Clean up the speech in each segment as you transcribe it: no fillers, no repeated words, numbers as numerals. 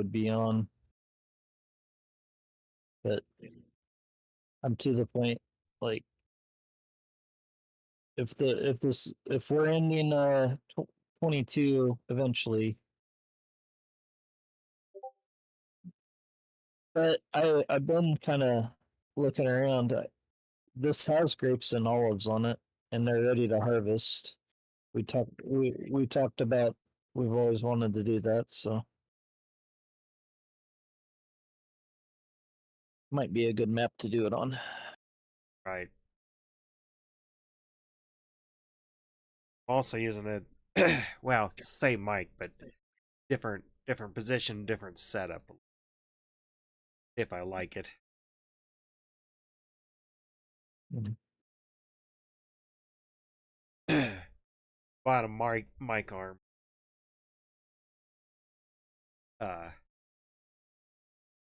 would be on. But I'm to the point, like, if we're ending 22 eventually, but I've been kind of looking around. This has grapes and olives on it, and they're ready to harvest. We talked about we've always wanted to do that, so might be a good map to do it on. Right. I'm also using it. Well, same mic, but different position, different setup. If I like it. Mm-hmm. Bottom mic arm.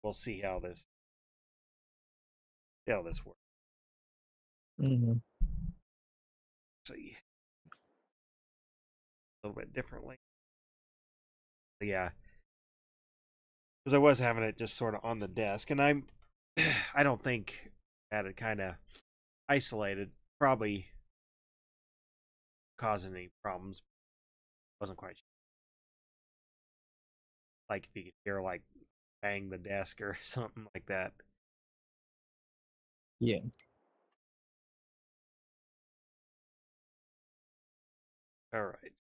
We'll see how this works. Mm-hmm. See a little bit differently. But yeah, because I was having it just sort of on the desk, and I don't think had it kind of isolated, probably causing any problems. Wasn't quite sure. Like if you could hear like bang the desk or something like that. Yeah. All right.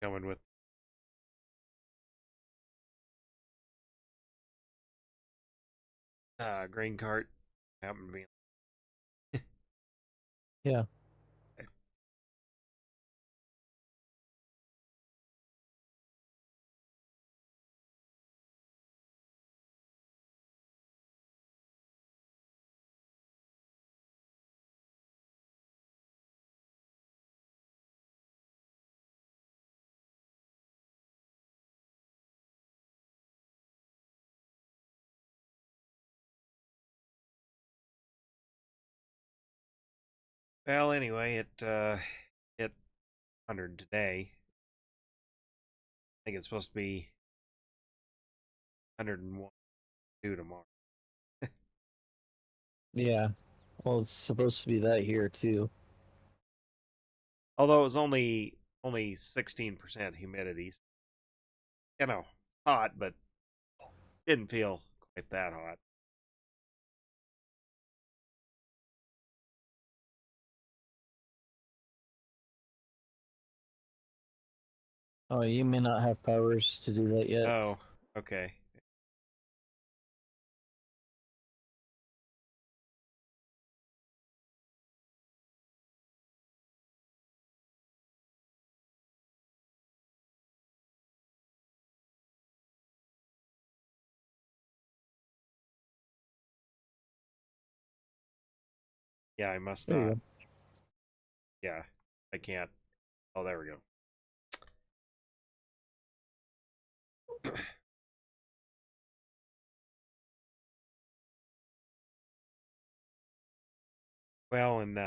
Coming with grain cart. Happened to be. Yeah. Well, anyway, it hit 100 today. I think it's supposed to be 101 tomorrow. Yeah. Well, it's supposed to be that here too. Although it was only 16% humidity. You know, hot, but didn't feel quite that hot. Oh, you may not have powers to do that yet. Oh, okay. Yeah, I must There not. you Yeah, I can't. Oh, there we go. Well, and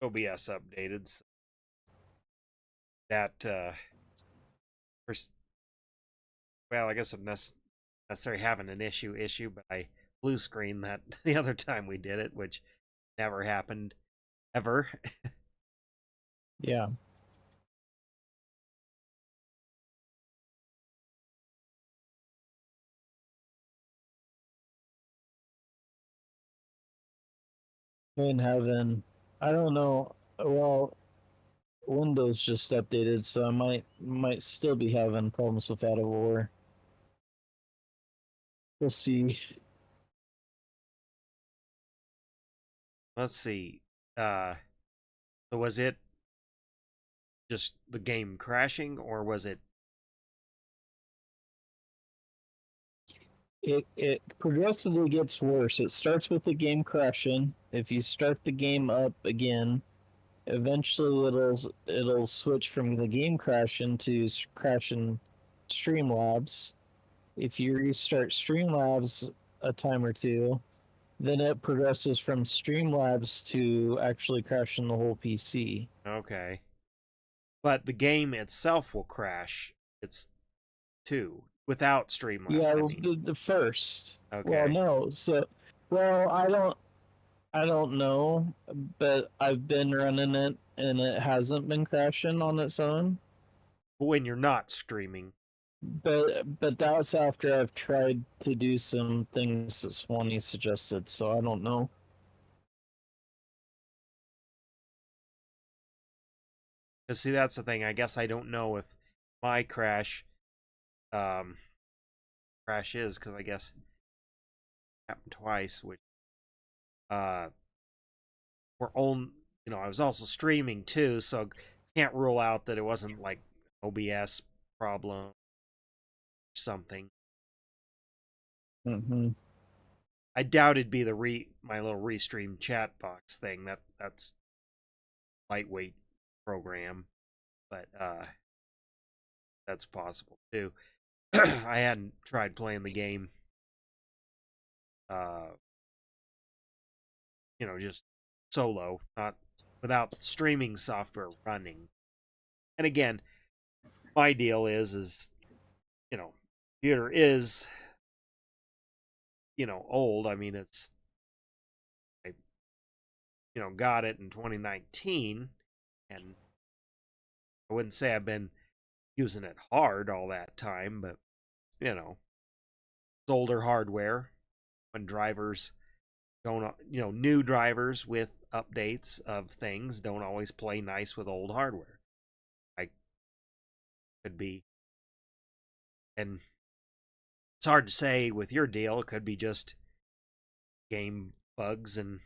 OBS updated. So that well, I guess I'm necessarily having an issue, but I blue screen that the other time we did it, which never happened ever. Yeah. Been having, I don't know. Well, Windows just updated, so I might still be having problems with Out of War. We'll see. Let's see. Uh, so was it just the game crashing, or was it? It progressively gets worse. It starts with the game crashing. If you start the game up again, eventually it'll switch from the game crashing to crashing Streamlabs. If you restart Streamlabs a time or two, then it progresses from Streamlabs to actually crashing the whole PC. Okay. But the game itself will crash. It's two without Streamlabs. Yeah, I mean, the first. Well, okay. no. So, well, I don't know, but I've been running it and it hasn't been crashing on its own. But when you're not streaming, But that's after I've tried to do some things that Swanee suggested, so I don't know. because see, that's the thing. I guess I don't know if my um, crash is because I guess it happened twice, which uh, were on. I was also streaming too, so can't rule out that it wasn't like OBS problem or something. Mm-hmm. I doubt it'd be my little restream chat box thing. That's lightweight program, but that's possible too. I hadn't tried playing the game, uh, just solo, not without streaming software running. And again, my deal is computer is old. I mean, I got it in 2019, and I wouldn't say I've been using it hard all that time, but it's older hardware. When drivers don't, new drivers with updates of things don't always play nice with old hardware. I could be, and it's hard to say with your deal. It could be just game bugs and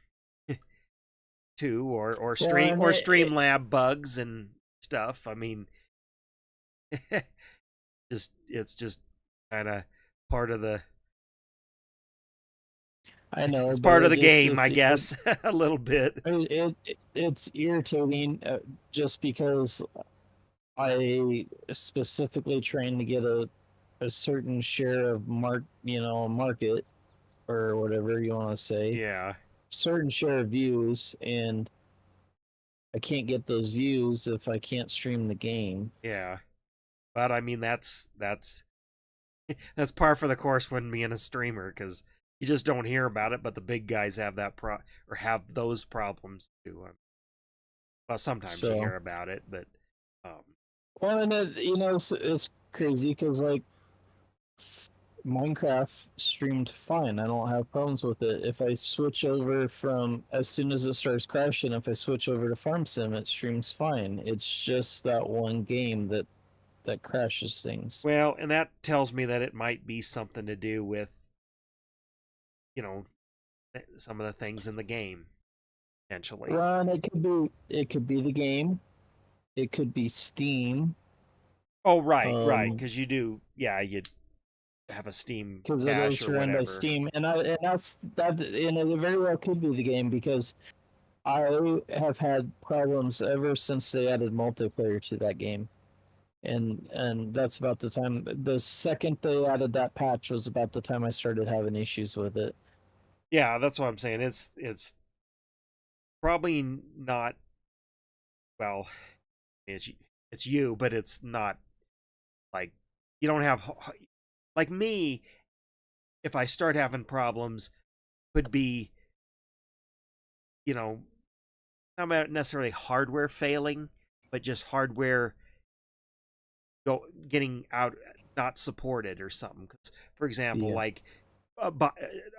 two, or Well, stream and or Streamlab bugs and stuff. I mean, it's just kind of part of the I know, it's but part of the game, I guess, a little bit. it's irritating just because I specifically trying to get a certain share of market or whatever you want to say, Yeah, certain share of views, and I can't get those views if I can't stream the game. yeah. But I mean, that's par for the course when being a streamer, because you just don't hear about it. But the big guys have or have those problems too. Well, sometimes you So, hear about it, but um, well, and it's crazy because like Minecraft streamed fine. I don't have problems with it. If I switch over from as soon as it starts crashing, if I switch over to Farm Sim, it streams fine. It's just that one game that crashes things. well, and that tells me that it might be something to do with you know some of the things in the game potentially. Well, and it could be the game. It could be Steam. Oh, right, Um, because you do, yeah, you have a Steam because it cache is or run by whatever. Steam, and that's that, and it very well could be the game because I have had problems ever since they added multiplayer to that game. And that's about the time. The second they added that patch was about the time I started having issues with it. Yeah, that's what I'm saying. It's probably not, well, it's it's you, but it's not like you don't have like me. If I start having problems, could be you know not necessarily hardware failing, but just hardware getting out not supported or something. 'Cause, for example, Yeah, like a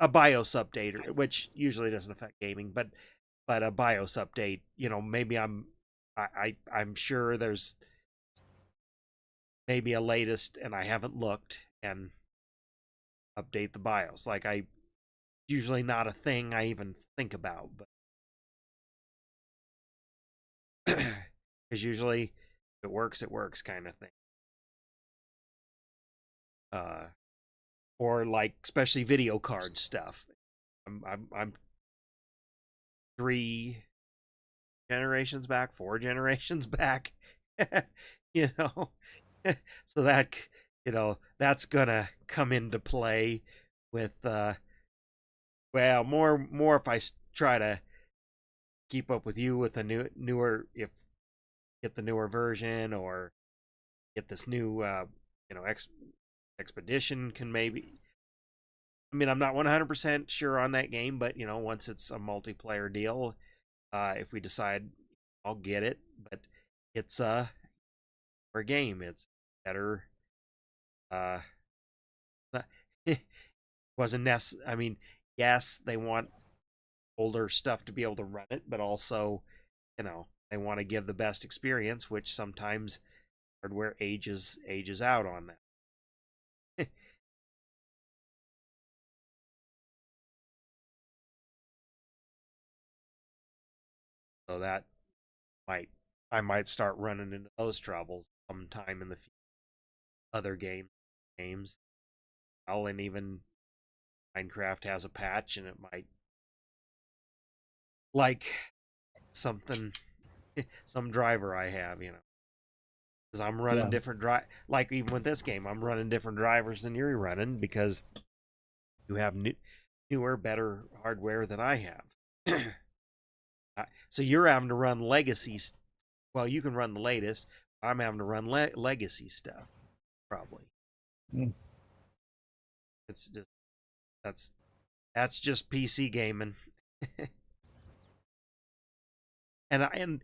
BIOS update, which usually doesn't affect gaming, but a BIOS update. Maybe I'm sure there's maybe a latest, and I haven't looked and update the BIOS. Like usually not a thing I even think about, but because usually if it works kind of thing. Uh, or like especially video card stuff. I'm 3 generations back, 4 generations back. you know, so that that's gonna come into play with well, more if I try to keep up with you with a newer, if get the newer version or get this new expedition can maybe. I mean, I'm not 100% sure on that game, but once it's a multiplayer deal, if we decide, I'll get it. But it's a game. It's better. It wasn't necessary. I mean, yes, they want older stuff to be able to run it, but also, they want to give the best experience, which sometimes hardware ages out on that. So that I might start running into those troubles sometime in the future. Other games. Well, and even Minecraft has a patch, and it might like something, some driver I have, because I'm running different like even with this game, I'm running different drivers than you're running because you have newer, better hardware than I have. So you're having to run legacy. Well, you can run the latest. I'm having to run legacy stuff, probably. Mm. It's just that's just PC gaming. and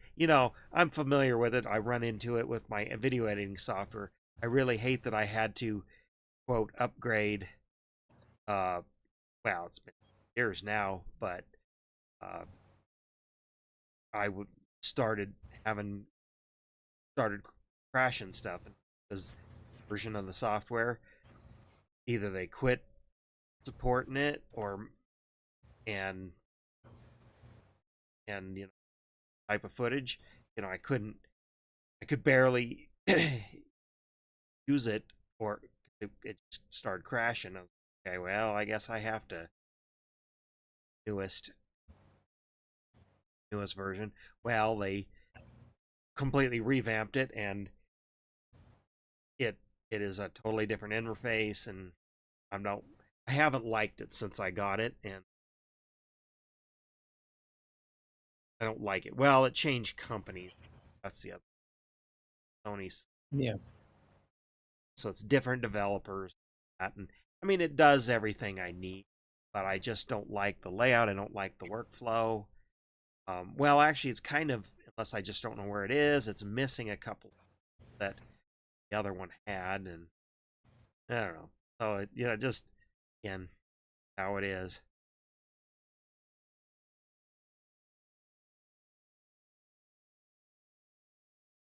I'm familiar with it. I run into it with my video editing software. I really hate that I had to quote upgrade. Well, it's been years now, but I started crashing stuff because version of the software, either they quit supporting it or and type of footage, I could barely use it, or it started crashing. I was like, okay, well, I guess I have to newest version. Well, they completely revamped it, and it is a totally different interface, and I haven't liked it since I got it, and I don't like it. Well, it changed companies. That's the other. Sony's. Yeah. So it's different developers. And I mean, it does everything I need, but I just don't like the layout. I don't like the workflow. Well, actually, it's kind of, unless I just don't know where it is, it's missing a couple that the other one had, and I don't know. So, just, again, how it is.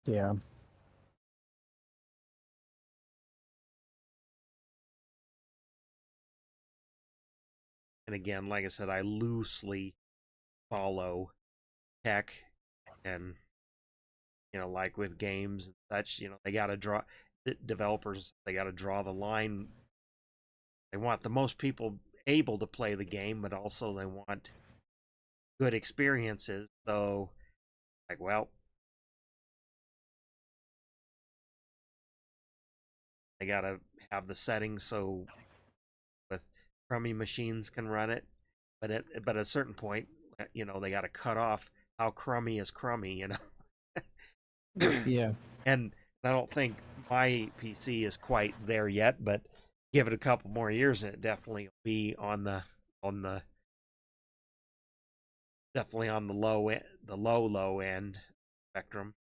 Yeah. And again, like I said, I loosely follow tech, and like with games and such, they got to draw, developers, they got to draw the line. They want the most people able to play the game, but also they want good experiences. So, like, well, they got to have the settings so with crummy machines can run it, but at a certain point, they got to cut off how crummy is crummy. Yeah. And I don't think my PC is quite there yet, but give it a couple more years and it definitely will be on the definitely on the low end spectrum.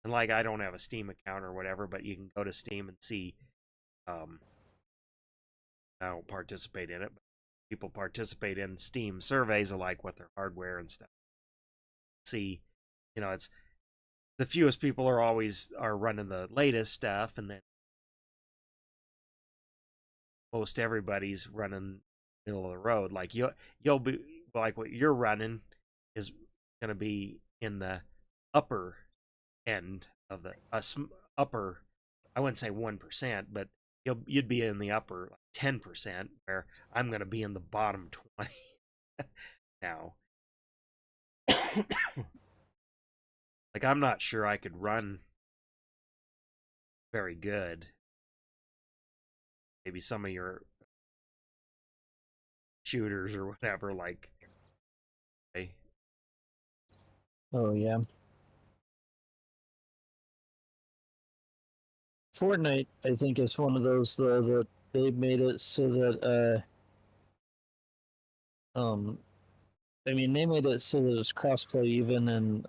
And like, I don't have a Steam account or whatever, but you can go to Steam and see. I don't participate in it, but people participate in Steam surveys of like what their hardware and stuff. See, it's the fewest people are running the latest stuff, and then most everybody's running middle of the road. Like you'll be like, what you're running is going to be in the upper end of the upper. I wouldn't say 1%, but you'd be in the upper 10%, where I'm going to be in the bottom 20 now. Like, I'm not sure I could run very good. Maybe some of your shooters or whatever, like, hey, Oh yeah. Fortnite, I think, is one of those though that they made it so that I mean they made it so that it's crossplay even in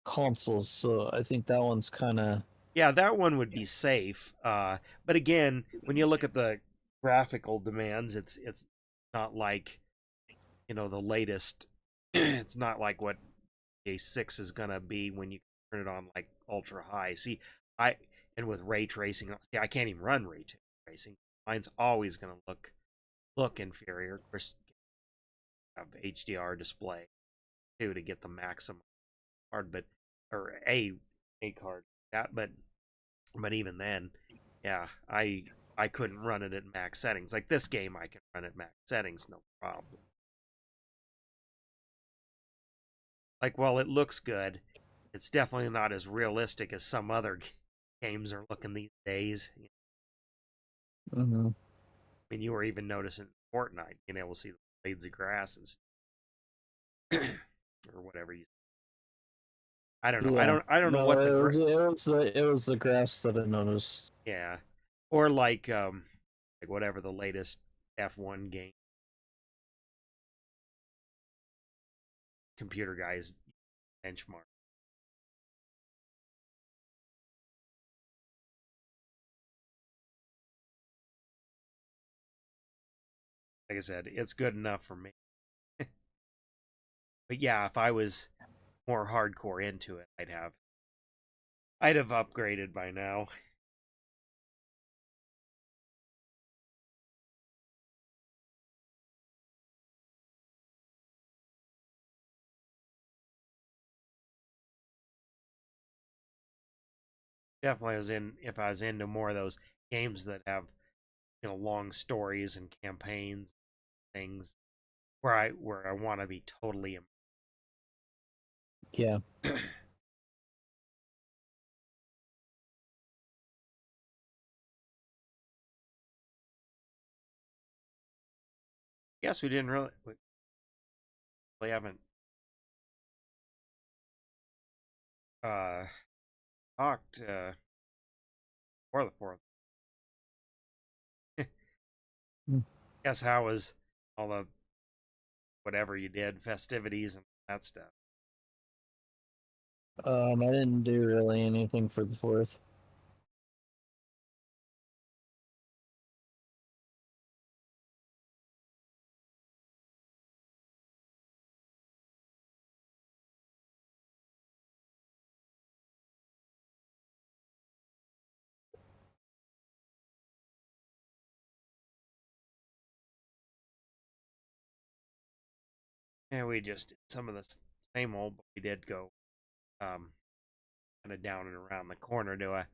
consoles. So I think that one's kind of yeah, that one would be safe. But again, when you look at the graphical demands, it's not like, the latest. It's not like what a 6 is gonna be when you turn it on like ultra high. See, I and with ray tracing, see, I can't even run ray tracing. Mine's always gonna look inferior. Of course, have HDR display too to get the maximum card, but or a card that, but even then, yeah, I couldn't run it at max settings. Like this game, I can run at max settings, no problem. Like, while it looks good, it's definitely not as realistic as some other games are looking these days. mm-hmm. I mean, you were even noticing Fortnite, able to see the blades of grass and or whatever you. I don't know. I Yeah. don't. I don't know No, what the it was the grass that I noticed. yeah, or like whatever the latest F1 game computer guys benchmark. Like I said, it's good enough for me. But yeah, if I was more hardcore into it, I'd have upgraded by now. Definitely was in if I was into more of those games that have, long stories and campaigns, things where I want to be totally Yeah. Yes, we haven't uh talked for the fourth. Mm. Guess how was all the whatever you did, festivities and that stuff. I didn't do really anything for the fourth. Yeah, we just did some of the same old, but we did go um kind of down and around the corner to a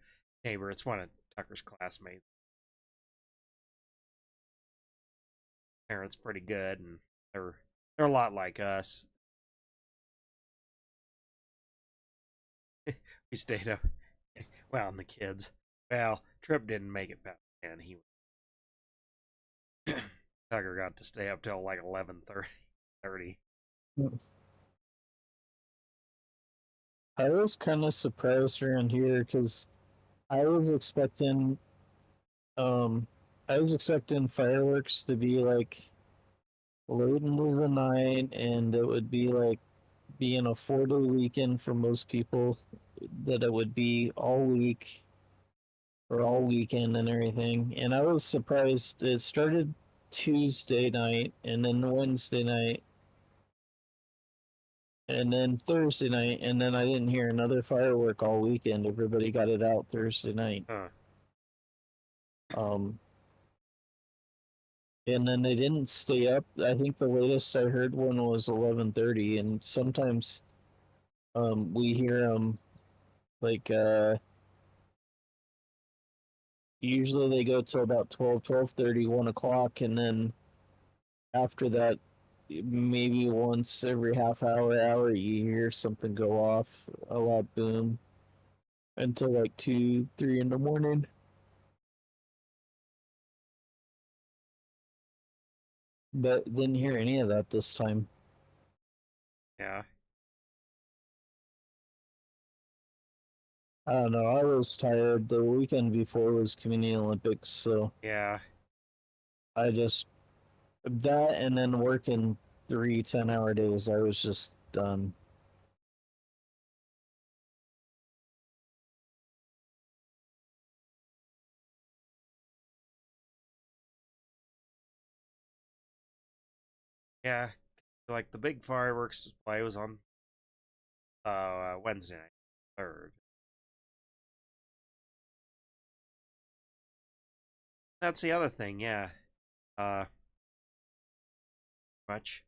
neighbor. It's one of Tucker's classmates. Parents pretty good, and they're a lot like us. We stayed up. Well, and the kids. Well, Trip didn't make it past 10. He Tucker got to stay up till like 11:30. Mm. I was kind of surprised around here because I was expecting um I was expecting fireworks to be like late into the night, and it would be like being a 4-day weekend for most people, that it would be all week or all weekend and everything. And I was surprised it started Tuesday night and then Wednesday night and then Thursday night, and then I didn't hear another firework all weekend. Everybody got it out Thursday night. Huh. Um, and then they didn't stay up. I think the latest I heard one was 11:30, and sometimes we hear them like usually they go till about 12, 12:30, 1 o'clock, and then after that maybe once every half hour, you hear something go off, a loud boom, until like 2, 3 in the morning. But didn't hear any of that this time. Yeah. I don't know. I was tired. The weekend before was Community Olympics, so Yeah. I just that and then working 3 10-hour days. I was just done. Yeah. Like the big fireworks display was on Wednesday night, 3rd. That's the other thing, yeah. Uh, much,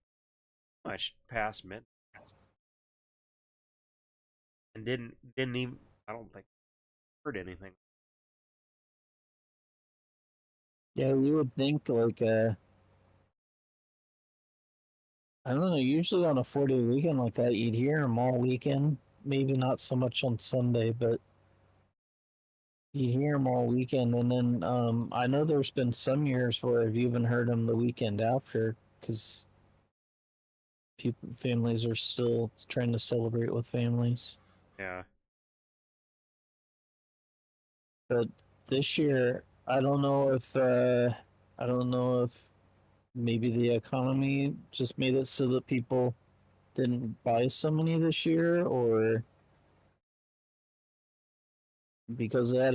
much past mid, and didn't even. I don't think heard anything. Yeah, you would think like I don't know. Usually on a 4 day weekend like that, you'd hear them all weekend. Maybe not so much on Sunday, but you hear them all weekend. And then I know there's been some years where I've even heard them the weekend after because people families are still trying to celebrate with families. Yeah. But this year, I don't know if maybe the economy just made it so that people didn't buy so many this year, or because they had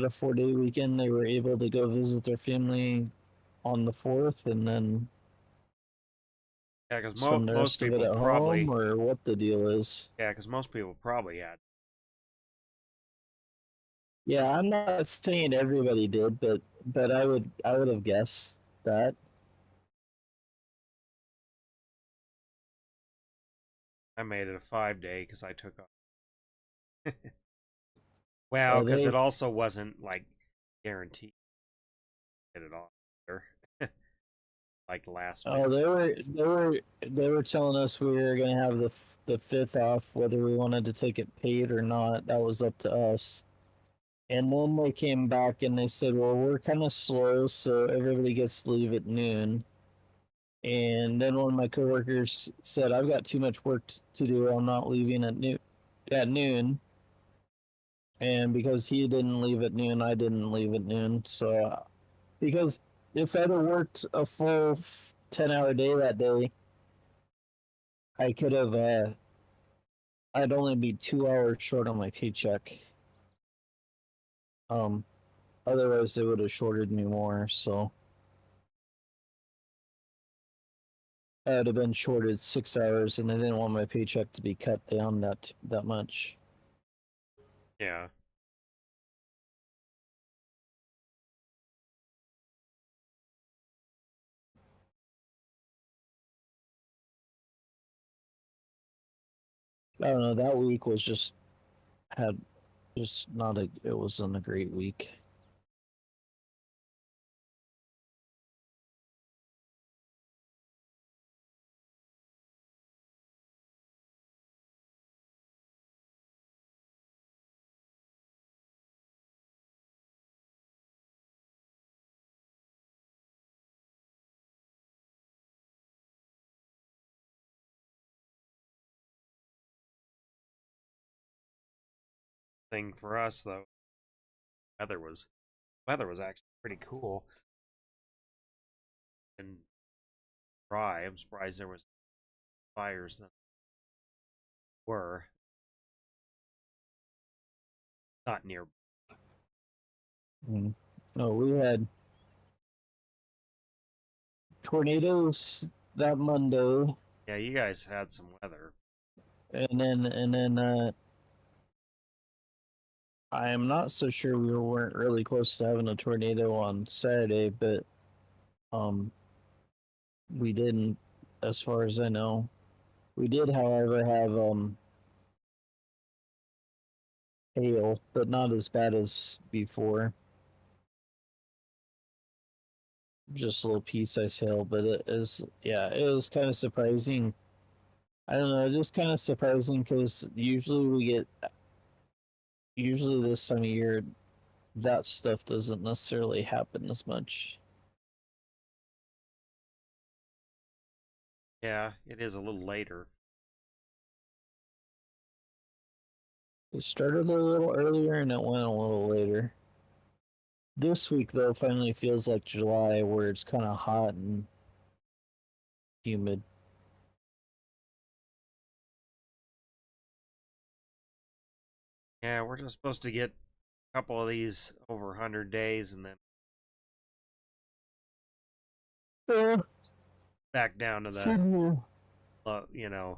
a 4 day weekend, they were able to go visit their family on the fourth, and then Yeah, because spend the most rest of it people at home, probably. or what the deal is. Yeah, because most people probably had. Yeah, I'm not saying everybody did, but I would have guessed that. I made it a 5 day because I took off. Well, Oh, because it they also wasn't like guaranteed to get it all either. Like last minute. Oh, they were telling us we were gonna have the fifth off, whether we wanted to take it paid or not. That was up to us. And then they came back and they said, "Well, we're kind of slow, so everybody gets to leave at noon." And then one of my coworkers said, "I've got too much work to do. I'm not leaving at noon." At noon, and because he didn't leave at noon, I didn't leave at noon. So, because if I'd have worked a full 10-hour day that day, I could have I'd only be 2 hours short on my paycheck. Um, Otherwise they would have shorted me more. So I'd have been shorted 6 hours, and I didn't want my paycheck to be cut down that much. Yeah. I don't know. That week was had just not a. It wasn't a great week. Thing for us though, weather was weather was actually pretty cool and dry. I'm surprised there was fires than were not near. Mm. No, we had tornadoes that Monday, Yeah, you guys had some weather. and then I am not so sure we weren't really close to having a tornado on Saturday, but um we didn't, as far as I know. We did, however, have hail, but not as bad as before. just a little piece I sell, but it was kind of surprising. I don't know, just kind of surprising because usually this time of year that stuff doesn't necessarily happen as much. Yeah, it is a little later. It started a little earlier and it went a little later. This week though finally feels like July where it's kind of hot and humid. Yeah, we're just supposed to get a couple of these over 100 days and then Yeah, back down to the, same here. you know,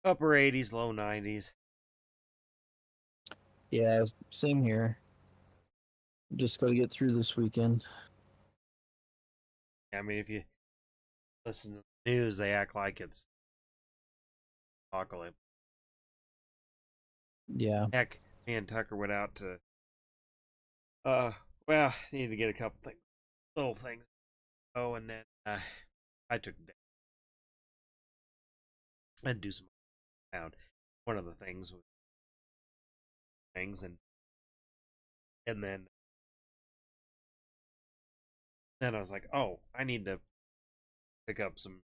upper 80s, low 90s. Yeah, same here. Just got to get through this weekend. I mean, if you listen to the news, they act like it's apocalypse. Yeah. Heck, me and Tucker went out to, uh, well, need to get a couple things, little things. Oh, and then I took a day and do some around. One of the things was things, and then I was like, oh, I need to pick up some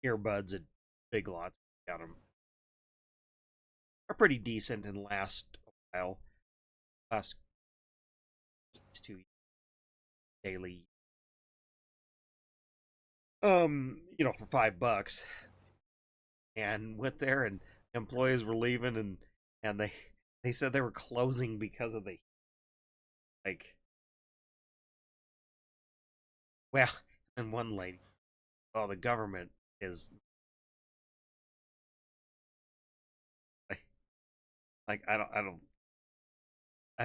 earbuds at Big Lots. Got them. Are pretty decent and last a while. Last 2 daily. For $5. And went there and employees were leaving and they said they were closing because of the like well and one lady, oh, the government is like, I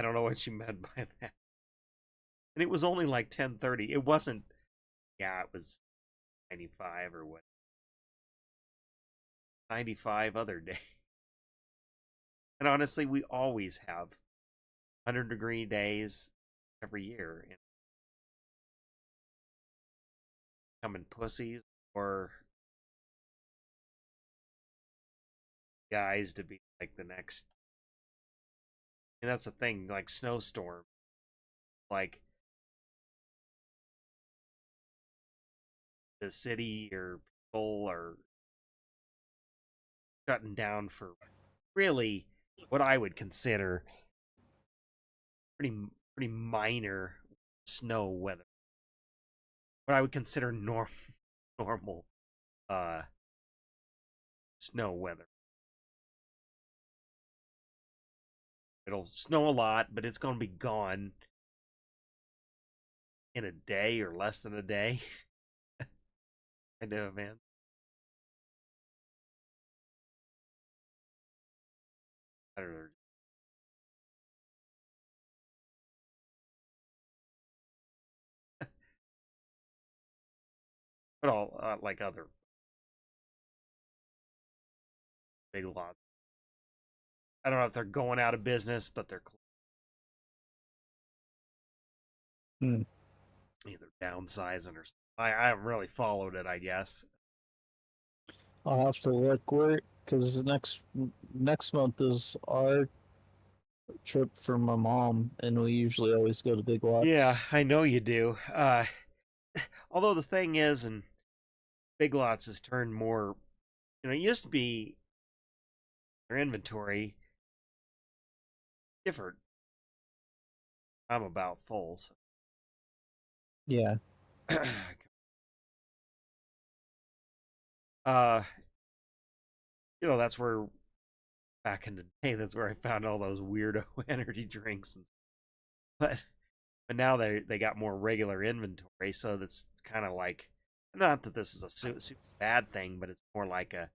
don't know what she meant by that. And it was only like 10:30. It wasn't, yeah, it was 95 or what, 95 other day. And honestly, we always have 100-degree days every year and coming pussies or guys to be like the next. And that's the thing, like snowstorm, like the city or people are shutting down for really what I would consider pretty pretty minor snow weather. What I would consider normal uh snow weather. It'll snow a lot, but it's going to be gone in a day or less than a day. I know, man. I don't know. But all like other big lots. I don't know if they're going out of business, but they're Hmm. either downsizing or I haven't really followed it, I guess. I'll have to look where because next month is our trip for my mom, and we usually always go to Big Yeah, Lots. I know you do. Although the thing is, and Big Lots has turned more, it used to be their inventory different. I'm about full. So. Yeah. uh, that's where back in the day, that's where I found all those weirdo energy drinks. But now they got more regular inventory, so that's kind of like, not that this is a super bad thing, but it's more like a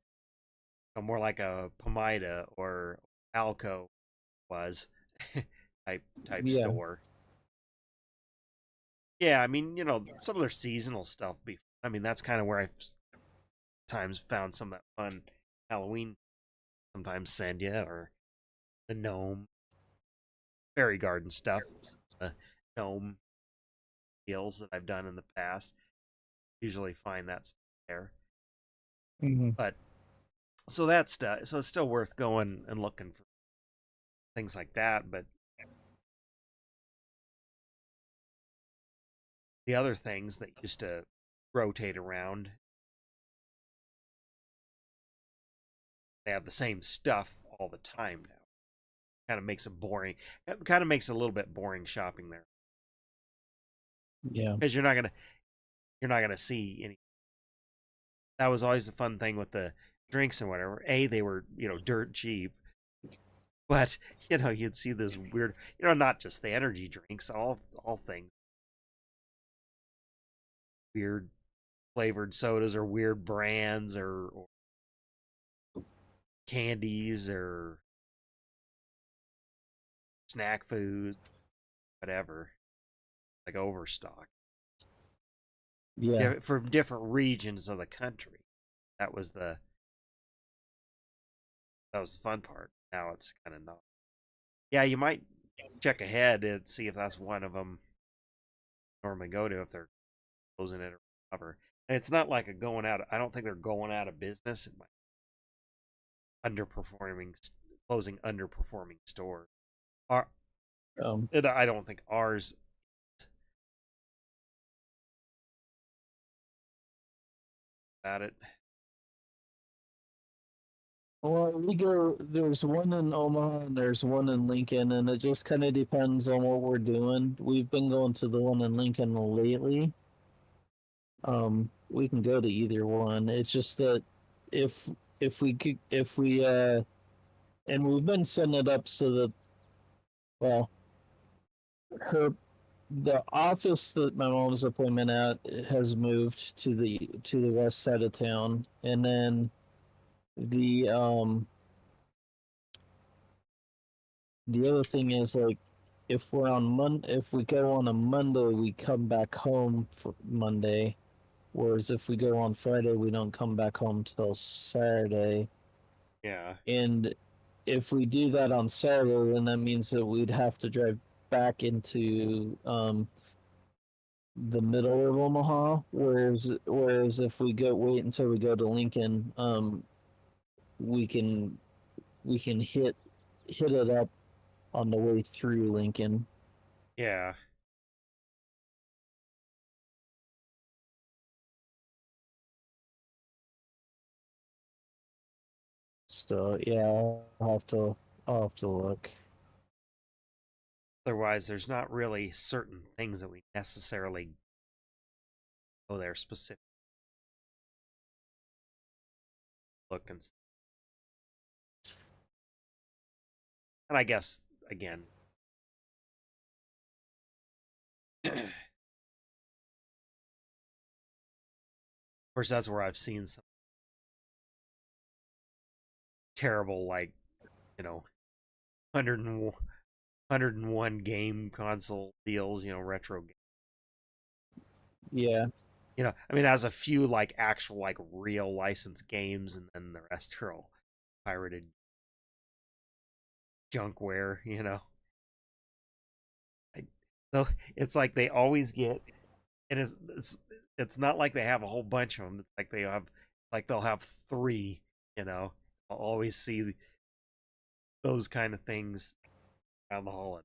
Pomida or Alco was type Yeah. store. Yeah, I mean, some of their seasonal stuff. I mean, that's kind of where I times found some of that fun Halloween. Sometimes send you or the gnome, fairy garden stuff. The gnome deals that I've done in the past. Usually find that there. Mm-hmm. But so that's so it's still worth going and looking for things like that. But the other things that used to rotate around, they have the same stuff all the time now. Kind of makes it boring. It kind of makes it a little bit boring shopping there Yeah. because you're not gonna see any. That was always the fun thing with the drinks and whatever. They were dirt cheap, but you'd see this weird, not just the energy drinks, all things, weird flavored sodas or weird brands or candies or snack food, whatever, like overstock. Yeah. For different regions of the country. That was the fun part. Now it's kind of not. Yeah, you might check ahead and see if that's one of them normally go to if they're closing it or whatever. And it's not like a going out. I don't think they're going out of business. It might underperforming, closing underperforming stores. Our, I don't think ours. About it. Well, there's one in Omaha and there's one in Lincoln, and it just kind of depends on what we're doing. We've been going to the one in Lincoln lately. We can go to either one. It's just that if if we and we've been setting it up so that, well, her the office that my mom's appointment at has moved to the west side of town, and then the the other thing is, like, if we go on a Monday, we come back home for Monday, whereas if we go on Friday, we don't come back home till Saturday. Yeah. And if we do that on Saturday, then that means that we'd have to drive back into the middle of Omaha. Whereas if we wait until we go to Lincoln, we can hit it up on the way through Lincoln. Yeah. So yeah, I'll have to look. Otherwise, there's not really certain things that we necessarily go there specific look and I guess again, of course, that's where I've seen some terrible, like, you know, 101 game console deals, retro games. Yeah. I mean, it has a few like actual like real licensed games, and then the rest are all pirated junkware. I, so it's like they always get, and it's not like they have a whole bunch of them. It's like they'll have three. I'll always see those kind of things around the holiday.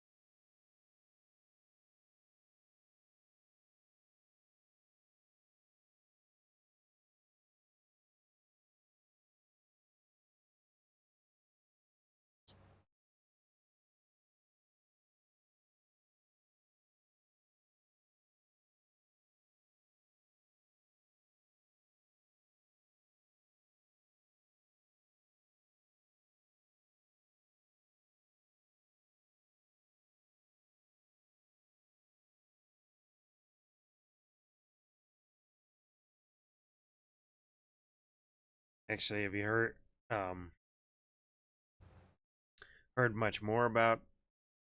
Actually, have you um heard much more about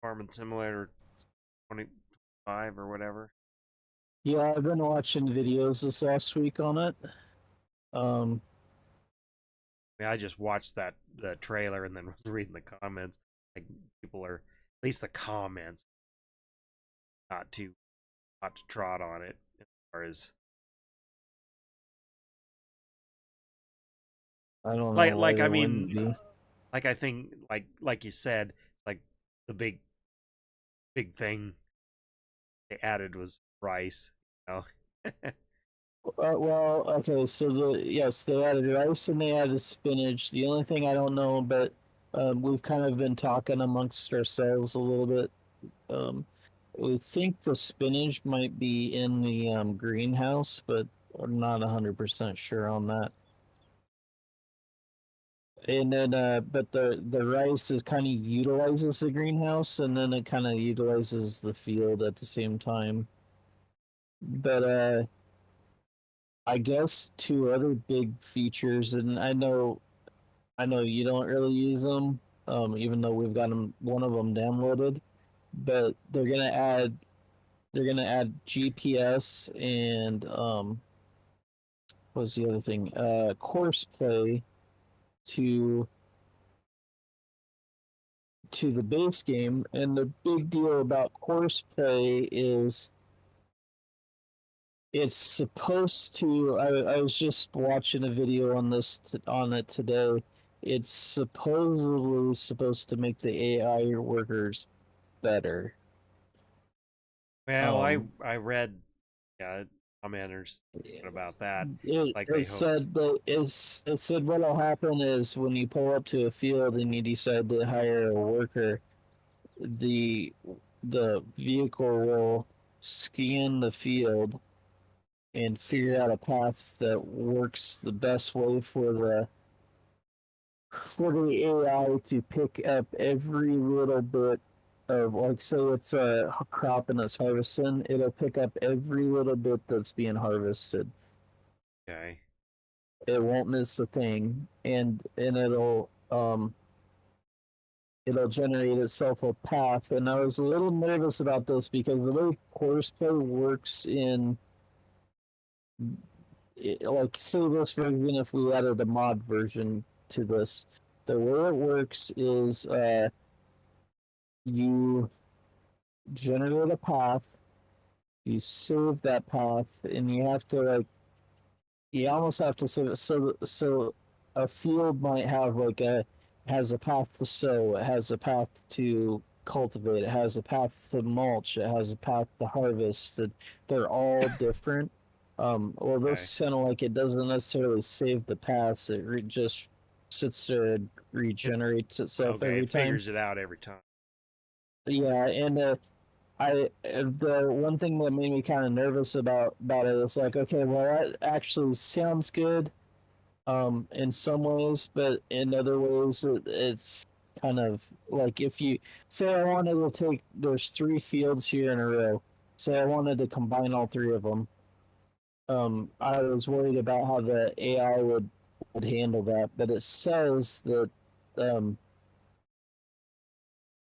Farming Simulator 25 or whatever? Yeah, I've been watching videos this last week on it. Um, I mean, I just watched the trailer and then was reading the comments. Like, people are, at least the comments, not too hot to trot on it as far as I don't know why I there wouldn't mean, be. like I think like you said, like the big thing they added was rice, you know. Well, okay, so yes, they added rice and they added spinach. The only thing I don't know, but we've kind of been talking amongst ourselves a little bit. Um, we think the spinach might be in the greenhouse, but I'm not 100% sure on that. And then, but the rice is kind of utilizes the greenhouse, and then it kind of utilizes the field at the same time. But I guess two other big features, and I know you don't really use them, even though we've got them, one of them downloaded. But they're gonna add GPS and what's the other thing? Course play to the base game. And the big deal about course play is it's supposed to. I was just watching a video on on it today. It's supposedly supposed to make the AI workers better. Well, Um, I read, yeah, commenters about that. Like they it hope. said that it said what'll happen is when you pull up to a field and you decide to hire a worker, the vehicle will scan the field and figure out a path that works the best way for the AI to pick up every little bit of, like, say it's a crop and it's harvesting, it'll pick up every little bit that's being harvested. Okay. It won't miss a thing, and it'll generate itself a path. And I was a little nervous about this because the way course play works like, say this version, if we added a mod version to this, the way it works is you generate a path, you save that path, and you have to, like, you almost have to save it. So a field might have like a has a path to sow, it has a path to cultivate, it has a path to mulch, it has a path to harvest. They're all different. Well, Okay. this kind of like, it doesn't necessarily save the paths. Just sits there and It regenerates itself okay. every It time. figures it out every time. Yeah, and the one thing that made me kind of nervous about it is like, okay, well, that actually sounds good in some ways, but in other ways it's kind of like, if you say I wanted to take, there's three fields here in a row, say I wanted to combine all three of them. I was worried about how the AI would handle that, but it says that um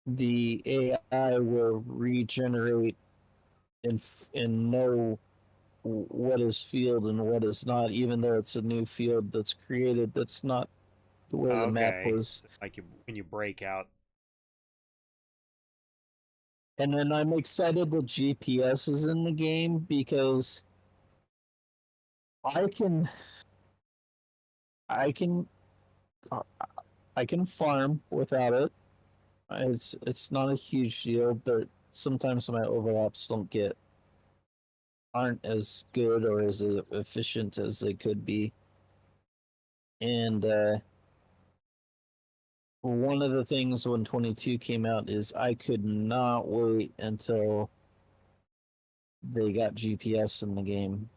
the AI will regenerate and know what is field and what is not, even though it's a new field that's created. That's not the way the map Okay. was. So like when you break out. And then I'm excited that GPS is in the game because I can I can uh, I can farm without it. It's not a huge deal, but sometimes my overlaps aren't as good or as efficient as they could be. And one of the things when 22 came out is I could not wait until they got GPS in the game.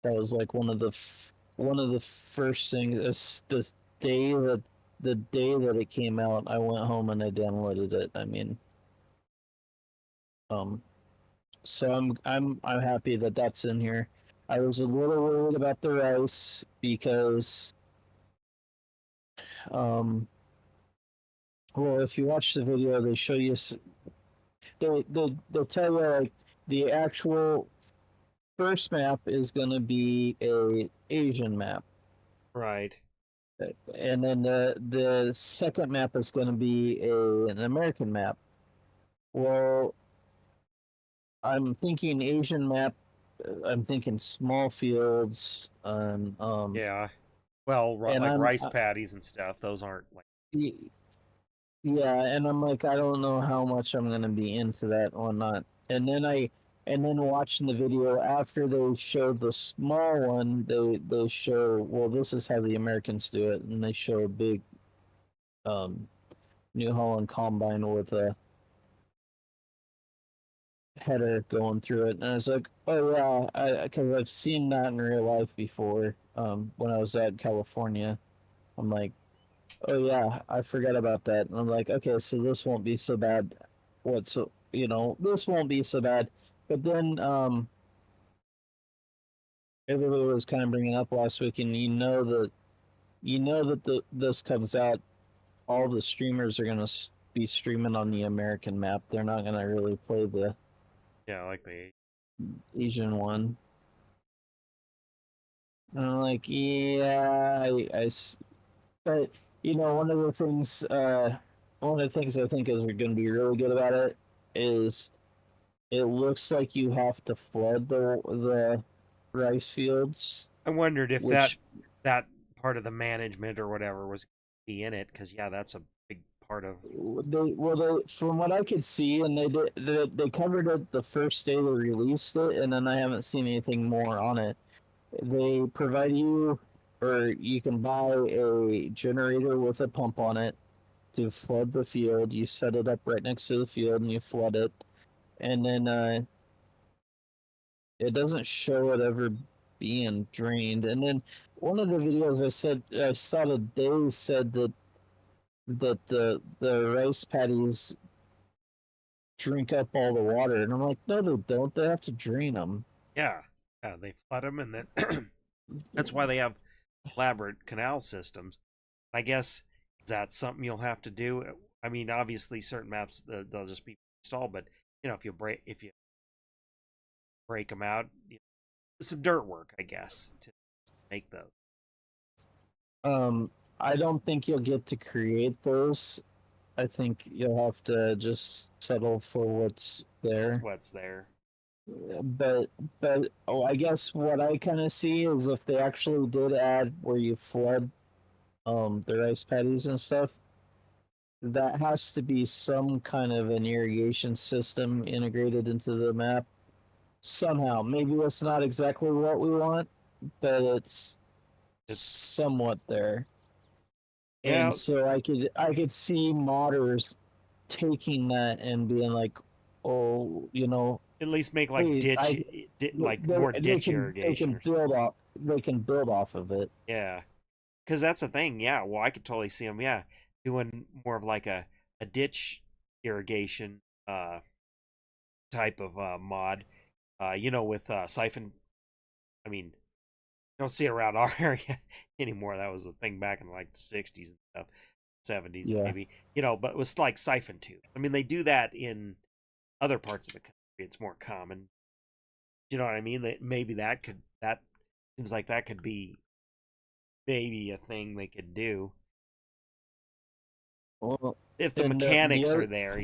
That was like one of the first things. This day that the day that it came out, I went home and I downloaded it. I mean, um, so I'm happy that that's in here. I was a little worried about the rice because um, well, if you watch the video, they show you they'll tell you, like, the actual first map is going to be a Asian map, Right. and then the second map is going to be an American map. Well, I'm thinking Asian map. I'm thinking small fields, Yeah. Well, and like I'm rice paddies and stuff. Those aren't like. yeah, and I'm like, I don't know how much I'm gonna be into that or not. And then watching the video after they showed the small one, they show, well, this is how the Americans do it, and they show a big um New Holland combine with a header going through it, and I was like, oh yeah, because I've seen that in real life before. When I was at California, I'm like, oh yeah, I forgot about that. And I'm like, okay, so this won't be so bad. This won't be so bad. But then everybody was kind of bringing up last week, and you know that this comes out, all the streamers are gonna be streaming on the American map. They're not gonna really play the Yeah, like the. Asian one. And I'm like, yeah, but one of the things I think is going to be really good about it is it looks like you have to flood the rice fields, I wondered if which that part of the management or whatever was be in it, because yeah, that's a big part of. from what I could see, and they covered it the first day they released it, and then I haven't seen anything more on it. They provide you, or you can buy a generator with a pump on it to flood the field. You set it up right next to the field and you flood it, and then it doesn't show it ever being drained. And then one of the videos I saw today said that the rice paddies drink up all the water, and I'm like, no, they don't. They have to drain them. Yeah, yeah, they flood them, and then that's why they have elaborate canal systems. I guess that's something you'll have to do. I mean, obviously, certain maps they'll just be installed, but if you break them out, some dirt work, I guess, to make those. I don't think you'll get to create those. I think you'll have to just settle for what's Just there. what's there. but I guess what I kind of see is if they actually did add where you flood the rice paddies and stuff, that has to be some kind of an irrigation system integrated into the map somehow. Maybe it's not exactly what we want, but it's It's somewhat there. And yeah, so I could see modders taking that and being like, oh, at least make like hey, like more ditch they irrigation can or something. build off of it. Yeah, because that's the thing. Yeah, well, I could totally see them. Yeah, doing more of like a ditch irrigation type of mod. With siphon. I mean, you don't see it around our area anymore. That was a thing back in like the '60s and stuff, '70s Yeah. maybe. But it was like siphon tube. I mean, they do that in other parts of the country. It's more common. You know what I mean? That seems like that could be maybe a thing they could do Well, if the and the mechanics are other there.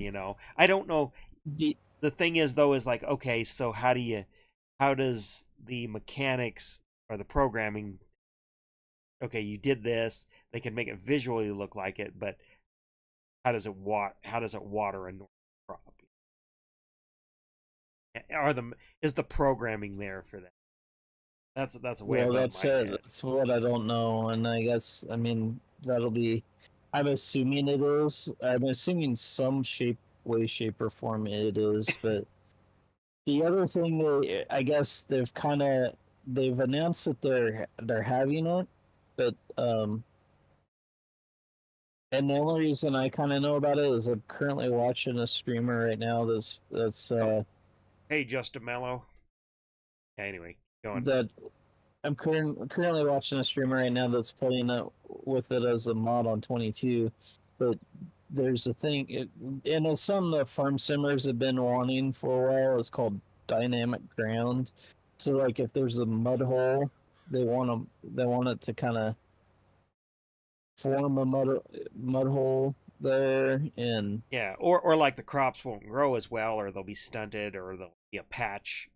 I don't know. the The thing is though, is like, okay, so how does the mechanics or the programming, okay, you did this, they can make it visually look like it, but how does it water a normal crop? Is the programming there for that? That's way well, above that's my it. head. That's what I don't know, and I mean that'll be. I'm assuming it is. I'm assuming some way, shape, or form it is. But the other thing, I guess they've announced that they're having it, but and the only reason I kind of know about it is I'm currently watching a streamer right now that's Oh, hey, Justin Mello. Yeah, anyway, going. that currently watching a streamer right now that's playing it with it as a mod on 22. But there's a thing, and it's something that farm simmers have been wanting for a while. It's called dynamic ground. So like if there's a mud hole, they want it to kind of form a mud hole there, and Yeah, or like the crops won't grow as well, or they'll be stunted, or there'll be a patch.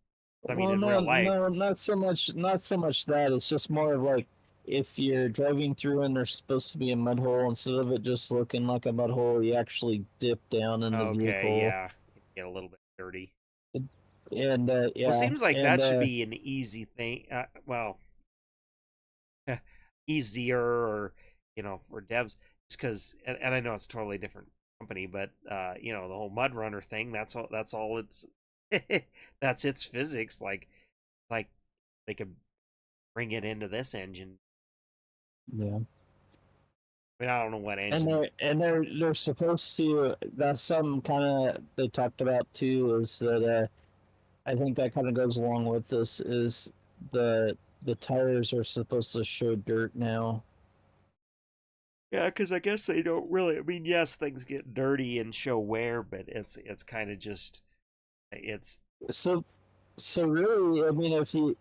I mean, well, in real life, not so much, not so much that. It's just more of like if you're driving through and there's supposed to be a mud hole, instead of it just looking like a mud hole, you actually dip down in the okay, vehicle, yeah, it get a little bit dirty. and Well, yeah, seems like and that should be an easy thing. Well, easier, or for devs, just because. And I know it's a totally different company, but the whole mud runner thing. That's all it's. That's its physics. Like they could bring it into this engine. yeah. I mean, I don't know what And engine. they're supposed to. That's some kind of they talked about too. Is that I think that kind of goes along with this. Is the tires are supposed to show dirt now. Yeah, because I guess they don't really. I mean, yes, things get dirty and show wear, but it's kind of just it's So so really, I mean, if you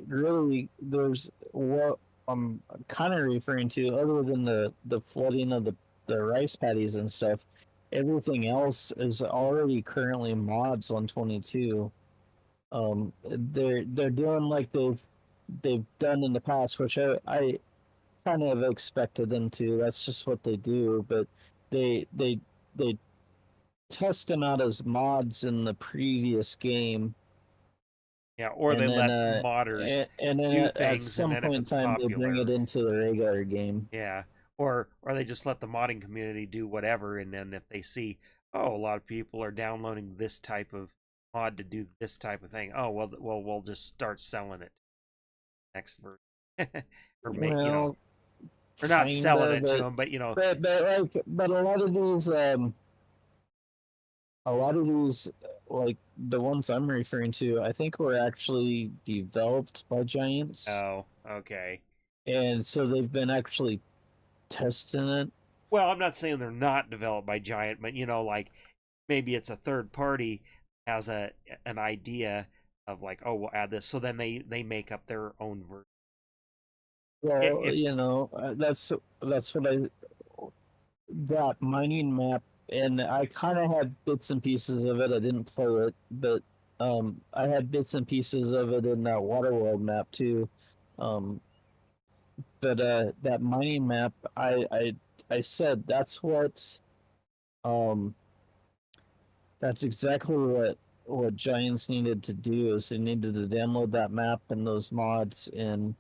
really there's what I'm kind of referring to, other than the flooding of the rice paddies and stuff. Everything else is already currently mods on 22. They're doing like they've done in the past, which I kind of expected them to. That's just what they do. But they test them out as mods in the previous game, yeah. Or they and then let modders then do at things, and some then if point in it's time they bring it popular, into the regular game. yeah. Or they just let the modding community do whatever, and then if they see, oh, a lot of people are downloading this type of mod to do this type of thing, oh well, we'll just start selling it next version. Or make Well, or not selling kinda, it to them, but but a lot of these like the ones I'm referring to, I think were actually developed by Giants, oh, okay. and so they've been actually testing it. Well, I'm not saying they're not developed by Giant, but like maybe it's a third party has an idea of like, oh, we'll add this, so then they make up their own version. Well, If that's what I that mining map, and I kind of had bits and pieces of it. I didn't play it, but I had bits and pieces of it in that Waterworld map too. Um, but that mining map, I said um that's exactly what Giants needed to do is they needed to download that map and those mods and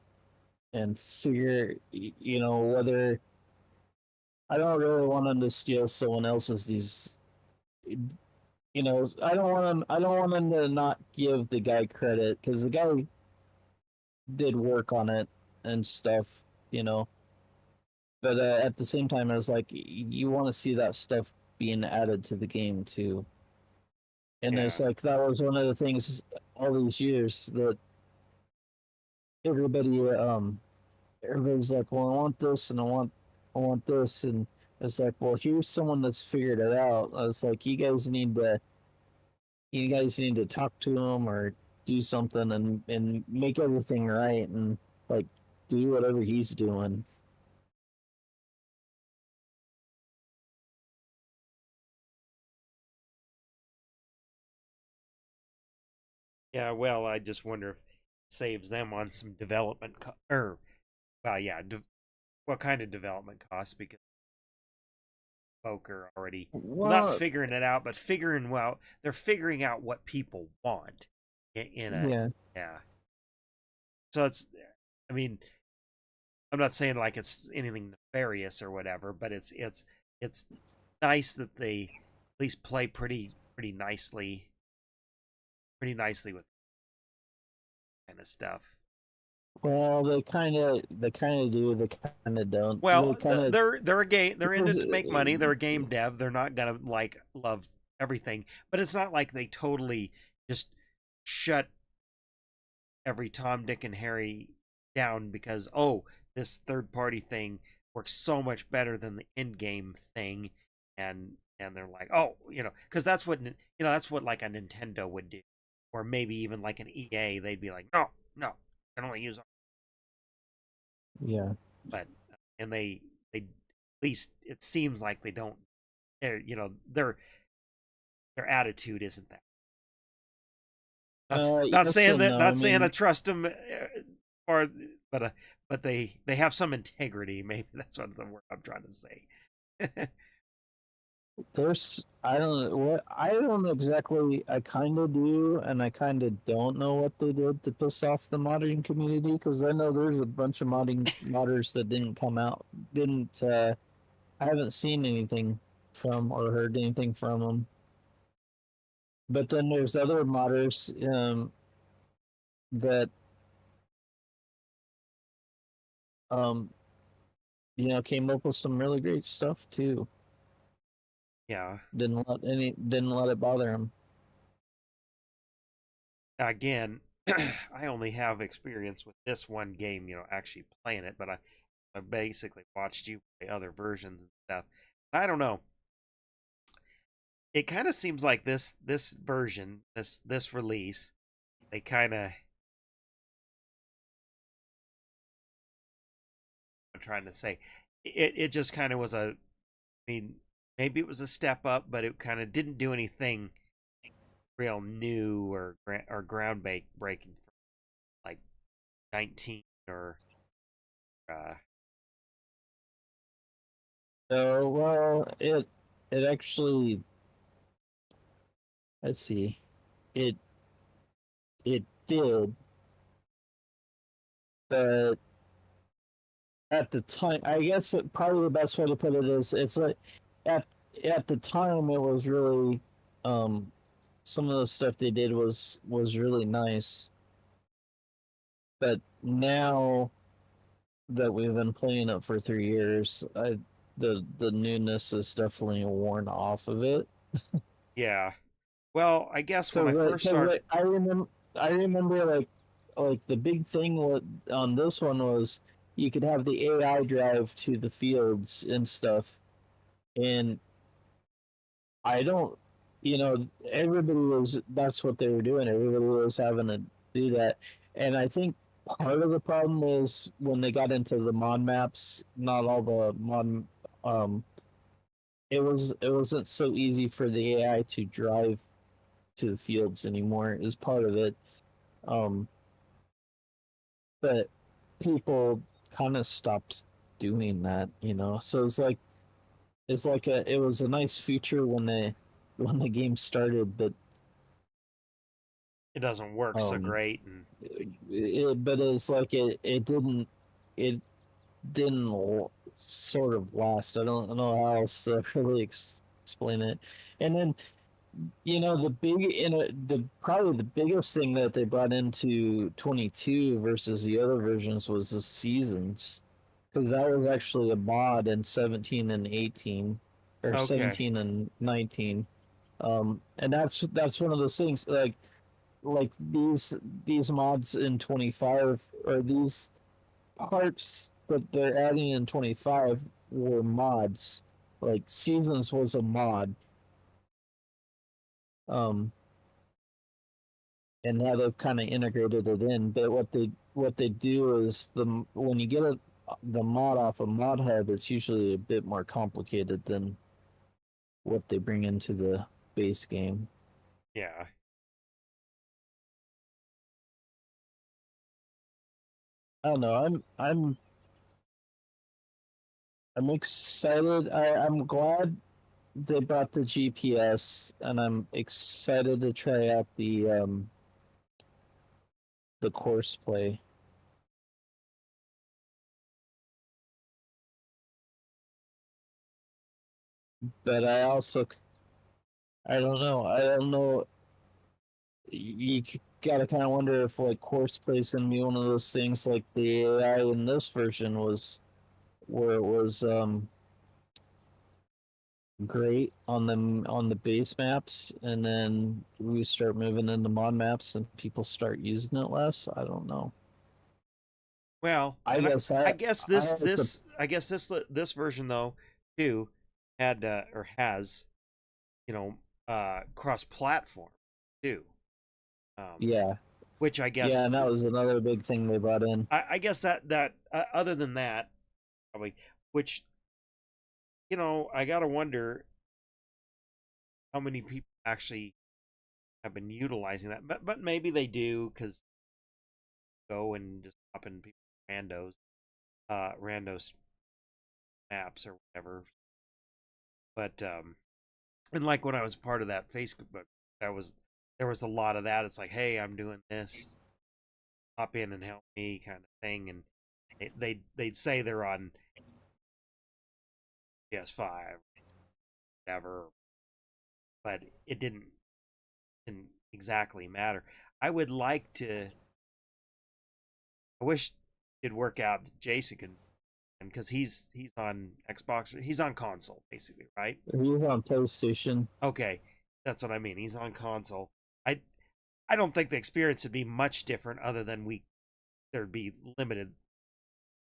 figure whether I don't really want them to steal someone else's these I don't want them to not give the guy credit because the guy did work on it and stuff, you know. But at the same time, I was like, you want to see that stuff being added to the game too. And yeah, it's like that was one of the things all these years that everybody everybody's like, well, I want this and I want this, and it's like, well, here's someone that's figured it out. I was like, you guys need to talk to him or do something and make everything right and like do whatever he's doing. yeah. Well, I just wonder if it saves them on some development or well, yeah, what kind of development costs, because folk are already, well, not Well, figuring it out, but figuring, well, they're figuring out what people want in a, yeah. yeah. So it's, I mean, I'm not saying like it's anything nefarious or whatever, but it's nice that they at least play pretty nicely with kind of stuff. Well, they kind of do, they kind of don't. They Well, kind of they're a game. They're in it to make money. They're a game dev. They're not gonna like love everything, but it's not like they totally just shut every Tom, Dick, and Harry down because, oh, this third party thing works so much better than the in game thing, and they're like, oh, because that's what like a Nintendo would do, or maybe even like an EA. They'd be like, no, no, I can only use, yeah. but and they at least it seems like they don't. You know, their attitude isn't that. Not Yes saying and that. no. I Not saying I mean, trust them, or but they have some integrity. Maybe that's what the word I'm trying to say. there's I don't know exactly. I kind of do, and I kind of don't know what they did to piss off the modding community because I know there's a bunch of modders that didn't come out, didn't. I haven't seen anything from or heard anything from them. But then there's other modders that um, came up with some really great stuff too. Yeah. Didn't let it bother them. Again, I only have experience with this one game. You know, actually playing it, but I basically watched you play other versions and stuff. I don't know. It kind of seems like this version, this release, they kind of. I'm trying to say, it just kind of was a. I mean, maybe it was a step up, but it kind of didn't do anything real new or groundbreaking for like 19 or uh So well, it actually, let's see, it it did, but at the time, I guess probably the best way to put it is it's like at at the time it was really um some of the stuff they did was really nice, but now that we've been playing it for 3 years, the newness is definitely worn off of it. yeah. Well, I guess when I Because first start, I remember like the big thing on this one was you could have the AI drive to the fields and stuff, and I don't, everybody was that's what they were doing. Everybody was having to do that, and I think part of the problem is when they got into the mod maps, not all the mod, um, it wasn't so easy for the AI to drive to the fields anymore. Is part of it, um, but people kind of stopped doing that, So it was a nice feature when the game started, but it doesn't work so um, great, and but it's like it didn't sort of last. I don't know how else to really explain it. And then the probably the biggest thing that they brought into 22 versus the other versions was the seasons, because that was actually a mod in 17 and 18, or okay. 17 and 19. And that's one of those things, like these mods in 25, or these parts that they're adding in 25 were mods. Like seasons was a mod. Um, and now they've kind of integrated it in. But what they do is when you get the mod off a mod hub, it's usually a bit more complicated than what they bring into the base game. Yeah. I don't know. I'm excited. I'm glad they brought the GPS, and I'm excited to try out the course play. But I don't know. I don't know. You gotta kind of wonder if like course play is gonna be one of those things like the AI in this version was, where it was great on the base maps, and then we start moving into mod maps and people start using it less. I don't know. Well, I and guess I guess I have to. this version though too had or has, cross platform too. Um, Yeah, which I yeah, guess and that was another big thing they brought in. I guess that other than that, probably, which I gotta wonder how many people actually have been utilizing that. But maybe they do because go and just hop in people randos maps or whatever. But and like when I was part of that Facebook, there was a lot of that. It's like, hey, I'm doing this, hop in and help me, kind of thing, and they'd say they're on PS5, whatever, but it didn't exactly matter. I would like to. I wish it'd work out. Jason can, because he's on Xbox. He's on console, basically, right? He's on PlayStation. Okay, that's what I mean. He's on console. I I don't think the experience would be much different, other than there'd be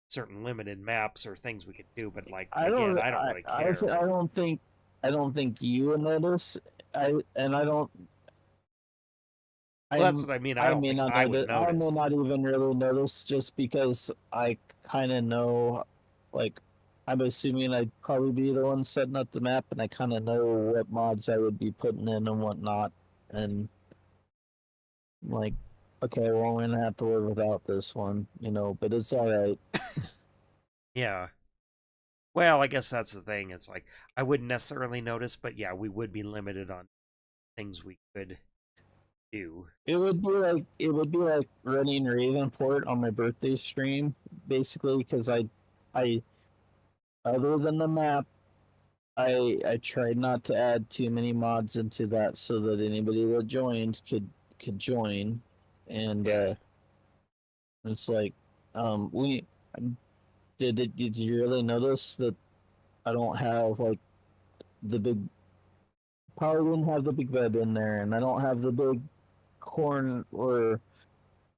certain limited maps or things we could do. But like I again, don't. I don't really care. I don't think. I don't think you would notice. I don't. Well, that's what I mean. I I don't may think not I would notice. I may notice. not even really notice, just because I kind of know. Like, I'm assuming I'd probably be the one setting up the map, and I kind of know what mods I would be putting in and whatnot. And like, okay, well, I'm gonna have to live without this one, but it's all right. Yeah. Well, I guess that's the thing. It's like I wouldn't necessarily notice, but yeah, we would be limited on things we could do. It would be like running Ravenport on my birthday stream, basically, because I other than the map, I tried not to add too many mods into that so that anybody that joined could join, and Yeah. it's like, we did you really notice that I don't have like the big probably didn't have the big bed in there, and I don't have the big corn or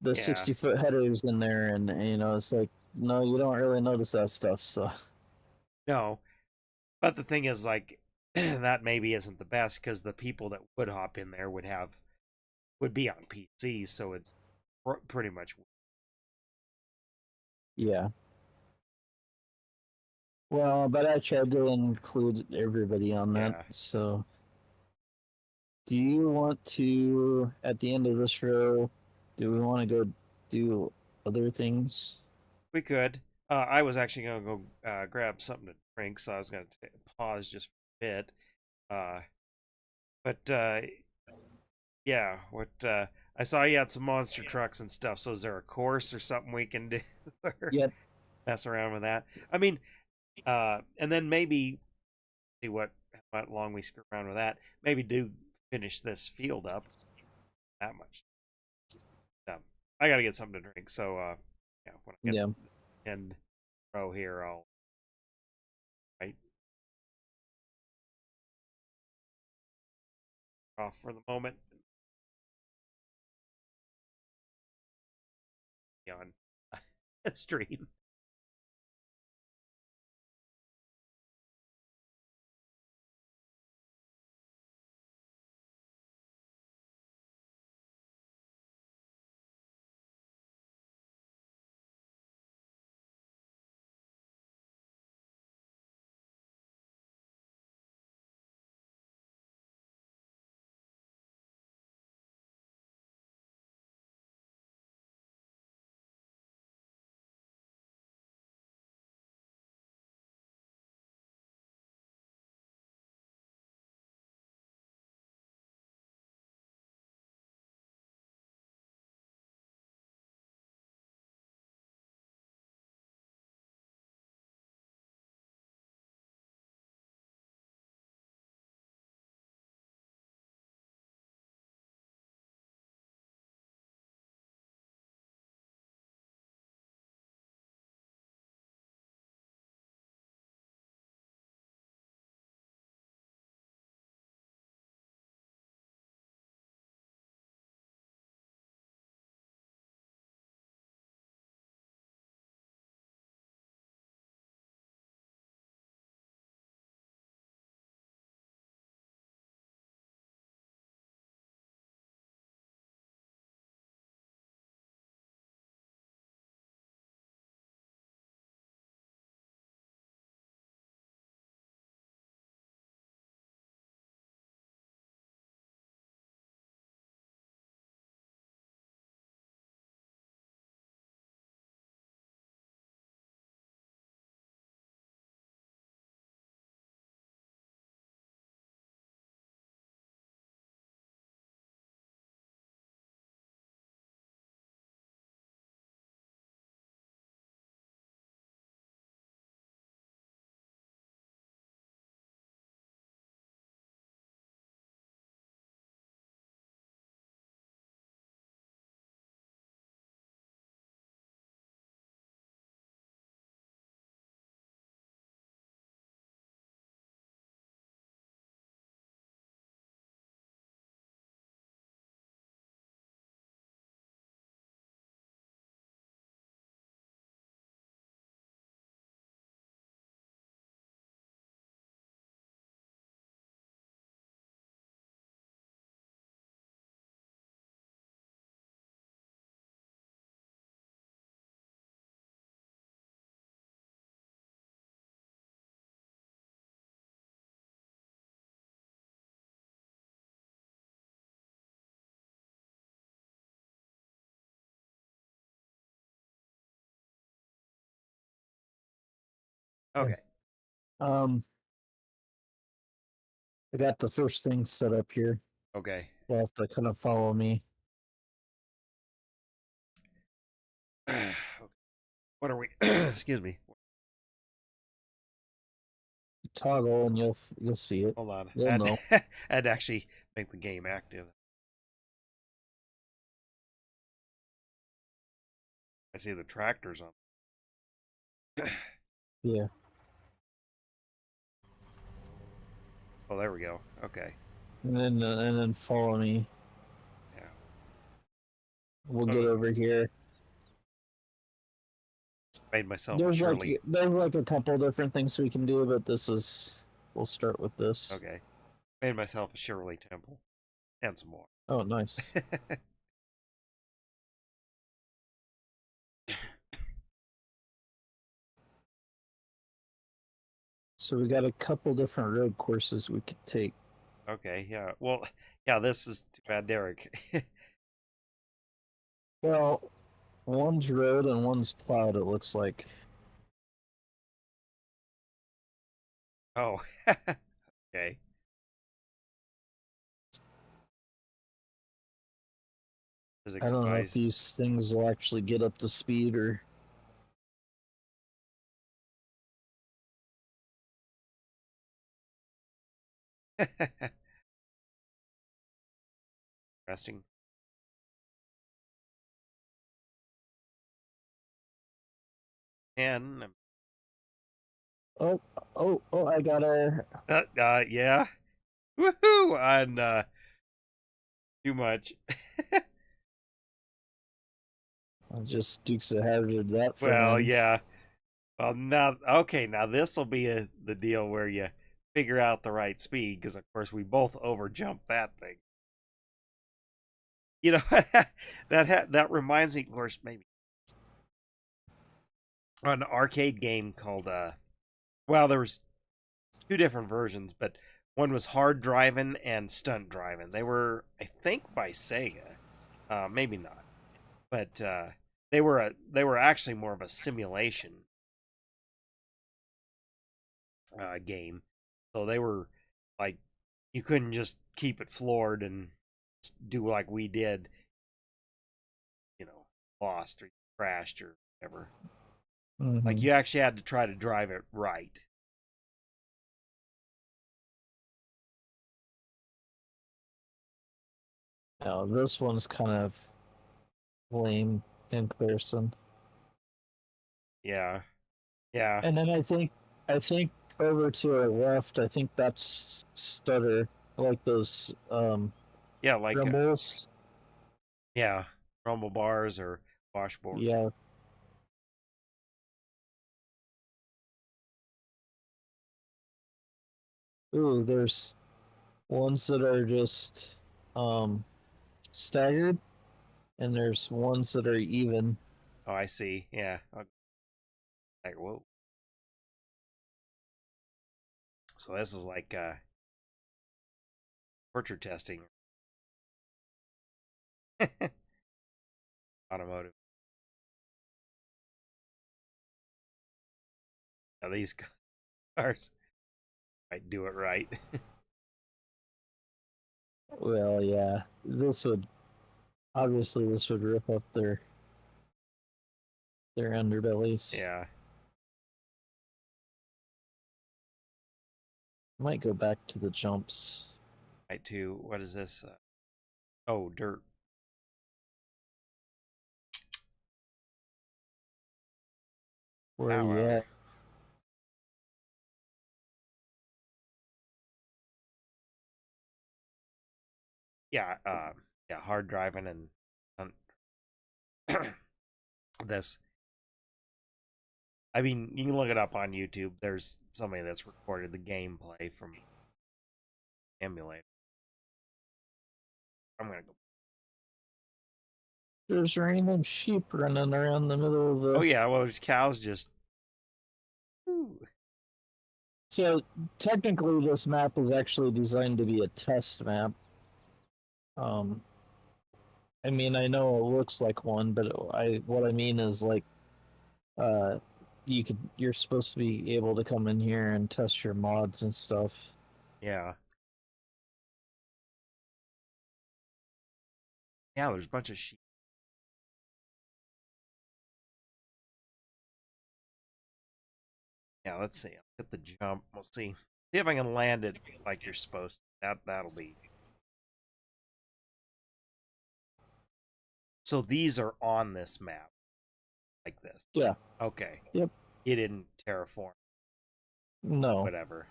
the Yeah. 60-foot headers in there, and it's like, no, you don't really notice that stuff. So No. But the thing is, like, that maybe isn't the best, because the people that would hop in there would be on PC, so it's pretty much. yeah. Well, but I tried to include everybody on that. Yeah, So, do you want to, at the end of the show, do we want to go do other things? we could. I was actually gonna go grab something to drink, so I was gonna pause just for a bit. Uh, but yeah, what I saw you had some monster trucks and stuff. So is there a course or something we can do or Yep. mess around with that? I mean, and then maybe see how long we screw around with that. Maybe do finish this field up that much. I gotta get something to drink. So yeah, when I get Yeah. end row here, I'll right off for the moment. Be on stream. Okay. Um, I got the first thing set up here. Okay. You'll have to kind of follow me. What are we? Excuse me. Toggle, and you'll see it. Hold on. You'll know. I'd actually make the game active. I see the tractors on. Yeah. Oh, there we go. Okay. And then follow me. Yeah. We'll get over here. Made myself a There's Shirley. like a couple different things we can do, but we'll start with this. Okay. Made myself a Shirley temple. And some more. Oh, nice. So we got a couple different road courses we could take. Okay, yeah. Well, yeah, this is too bad, Derek. Well, one's road and one's plowed, it looks like. Oh. Okay. I don't know if Physics-wise. these things will actually get up to speed or. Interesting. And Oh! I got her. yeah. Woohoo! On too much. I just Dukes of Hazard that front Well, end. yeah. Well, now okay, now this will be the deal where you figure out the right speed because of course we both overjumped that thing. You know that reminds me, of course, maybe an arcade game called well, there was two different versions, but one was hard driving and stunt driving. They were, I think, by Sega, maybe not, but they were actually more of a simulation game. So they were like you couldn't just keep it floored and do like we did, you know, lost or crashed or whatever. Mm-hmm. Like you actually had to try to drive it right. Now this one's kind of lame in comparison. Yeah. Yeah. And then I think over to our left, I think that's stutter, like those Yeah, like rumbles. yeah, rumble bars or washboard. Yeah. Ooh, there's ones that are just staggered, and there's ones that are even. Oh, I see. Yeah. Like, whoa. So this is like portrait testing. Automotive. Now these cars might do it right. Well, yeah, this would rip up their underbellies. Yeah. Might go back to the jumps. Right too. What is this? Oh, dirt. Where Wow. you at? Yeah. Yeah. Hard driving and this. I mean, you can look it up on YouTube. There's somebody that's recorded the gameplay from emulator. I'm gonna go. There's random sheep running around the middle of the. Oh yeah, well, there's cows just. Ooh. So technically, this map is actually designed to be a test map. I mean, I know it looks like one, but what I mean is like, uh, you're supposed to be able to come in here and test your mods and stuff. Yeah. Yeah, there's a bunch of sheep. Yeah, let's see. I'll get the jump. We'll see. See if I can land it like you're supposed to. That'll be. So these are on this map. Like this. Yeah. Okay. Yep. You didn't terraform. No. Whatever.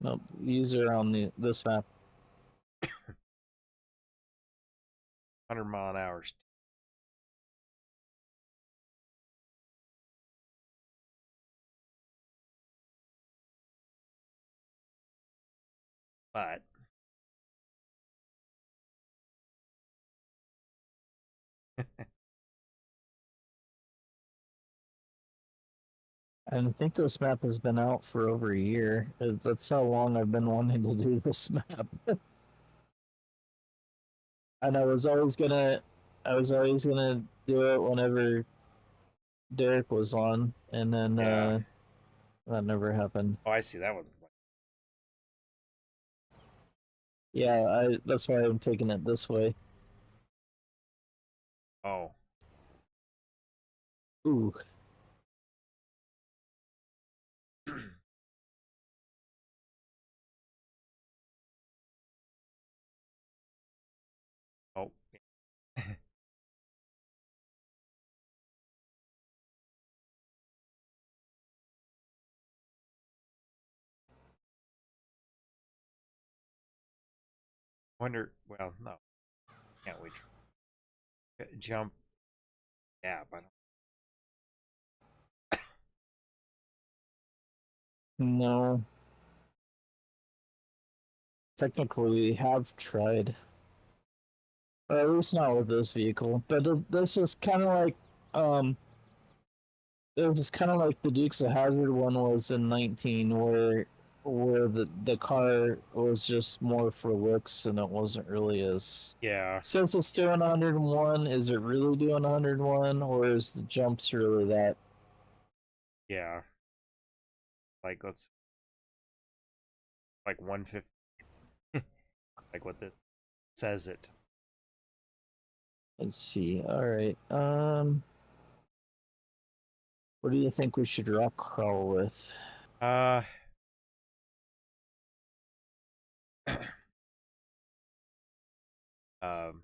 No. These are on this map. 100 mile an hour. But And I think this map has been out for over a year. That's how long I've been wanting to do this map. And I was always gonna do it whenever Derek was on, and then yeah. that never happened. Oh, I see. That one's. Yeah, that's why I'm taking it this way. Oh. Ooh, Oh. Wonder. Well, no. Can't we jump? Yeah, but no. Technically, we have tried, or at least not with this vehicle. But this is kind of like um, this is kind of like the Dukes of Hazzard one was in 19, where the car was just more for looks and it wasn't really as. yeah, Since it's doing 101, is it really doing 101, or is the jumps really that? yeah. Like let's like 150. Like what this says it. Let's see. All right. What do you think we should rock crawl with? Uh. um.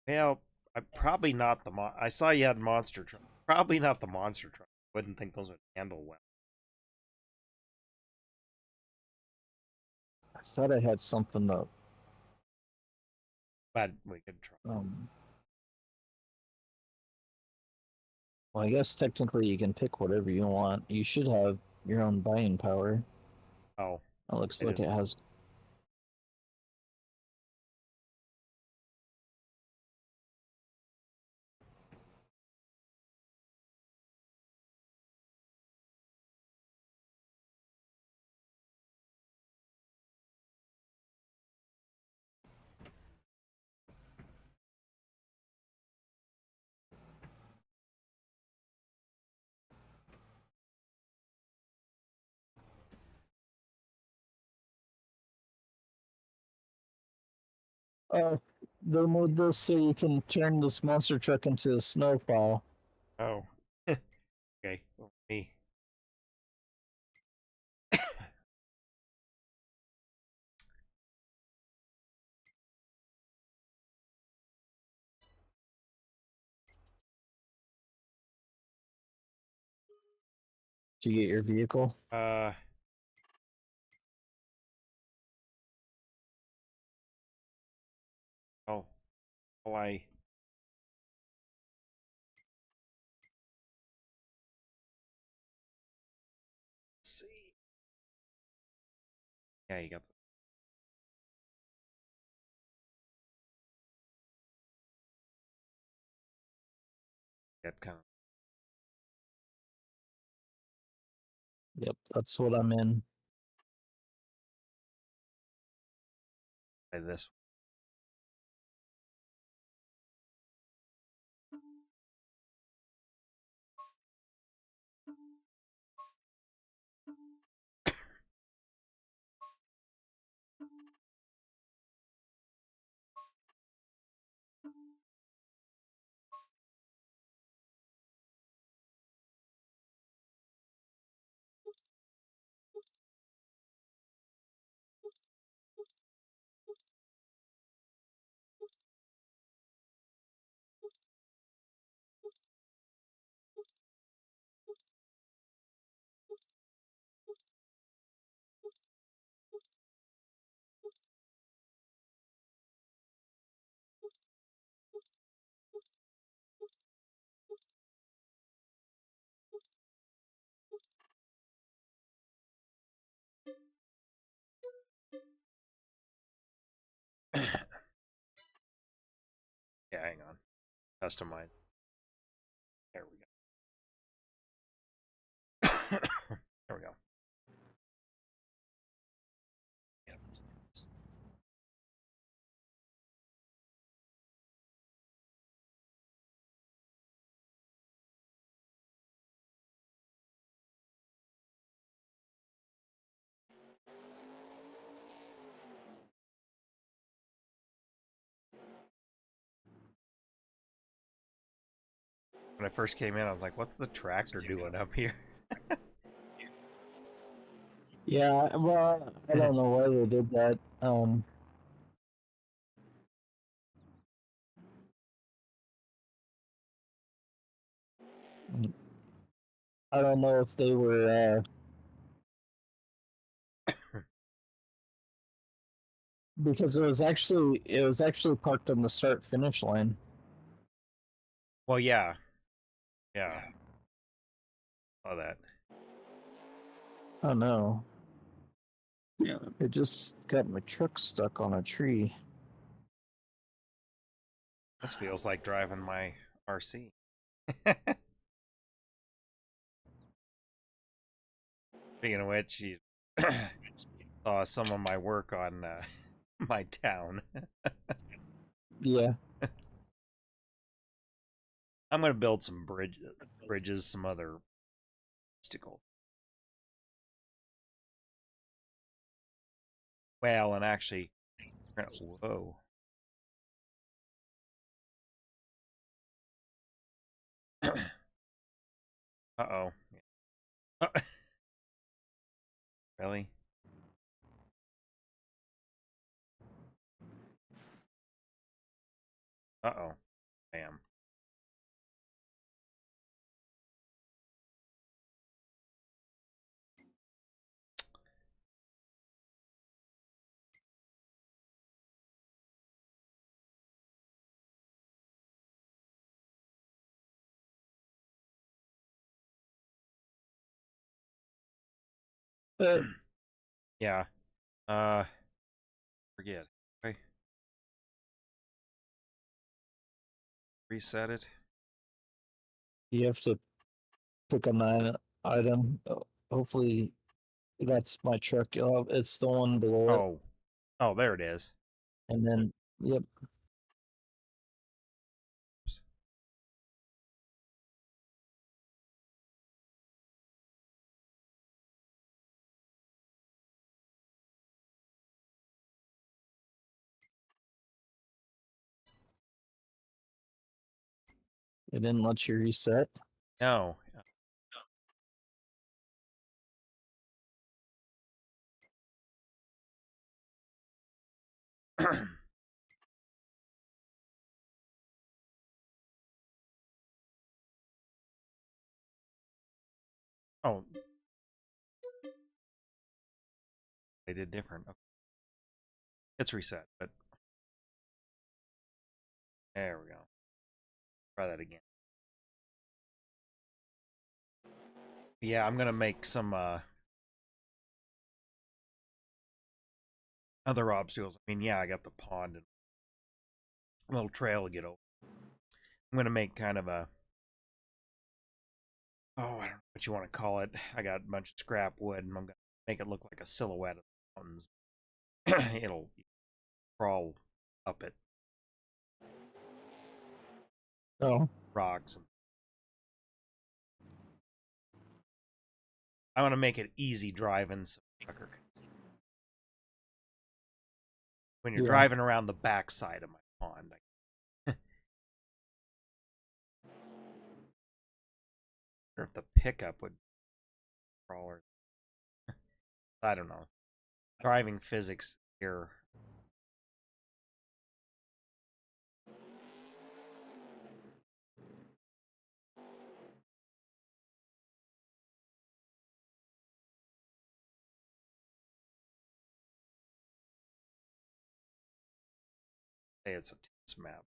Well, I probably not the I saw you had monster truck. Probably not the monster truck. Wouldn't think those would handle well. I thought I had something that. But we could try. Well, I guess technically you can pick whatever you want. You should have your own buying power. Oh, It looks I like didn't. it has. Uh, they made this so you can turn this monster truck into a snowplow. Oh, okay. Well, me. To get your vehicle. Uh. Oh. Oh, I. Let's see. Yeah, you got that kind of Yep, that's what I'm in. by this. Yeah, hang on. Customize. There we go. There we go. Yeah. When I first came in, I was like, what's the tractor doing up here? Yeah, well, I don't know why they did that. I don't know if they were because it was actually parked on the start finish line. Well, yeah. Yeah. Saw that. Oh no. Yeah. It just got my truck stuck on a tree. This feels like driving my RC. Speaking of which, you saw some of my work on my town. Yeah. I'm going to build some bridges, some other obstacle. Well, and actually, whoa. Uh-oh. Really? Uh-oh. Bam. Uh, Yeah. Forget. Okay. Reset it. you have to pick a nine item. Hopefully, that's my truck. It's the one below it, Oh. Oh, there it is. and then yep. It didn't let you reset. No. Oh, they did different. Okay. It's reset, but there we go. Try that again. Yeah, I'm gonna make some other obstacles. I mean, yeah, I got the pond and a little trail to get over. I'm gonna make kind of a I don't know what you want to call it. I got a bunch of scrap wood, and I'm gonna make it look like a silhouette of the mountains. It'll crawl up it, Oh, rocks. And I want to make it easy driving, so trucker can see. When you're yeah. driving around the backside of my pond. Or if the pickup would crawl, or I don't know. Driving physics here. Say it's a test map.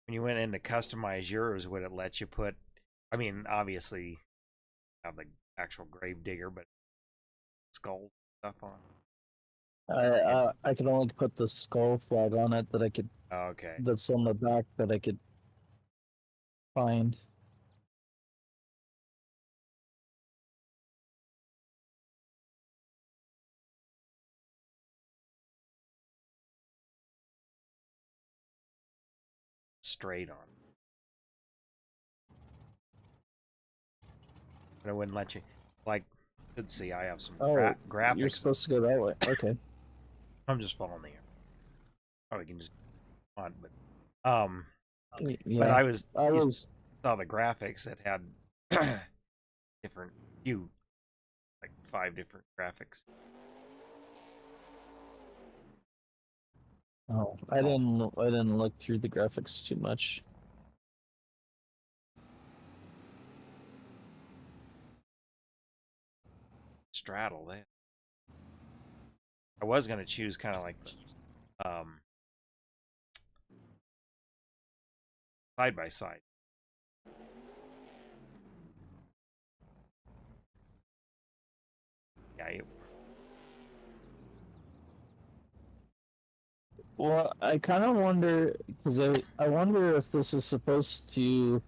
When you went in to customize yours, would it let you put? I mean, obviously, have the actual grave digger, but skulls stuff on. I could only put the skull flag on it that I could. Oh, okay. That's on the back that I could find. Straight on. But it wouldn't let you. Like, you could see I have some graphics. You're supposed to go that way. Okay. I'm just following the air. Oh, we can just on, but Yeah. but I was I was saw the graphics that had different like 5 different graphics. Oh, I didn't look through the graphics too much. Straddle that. I was gonna choose kind of like side by side. Yeah. Well, I kind of wonder because I wonder if this is supposed to,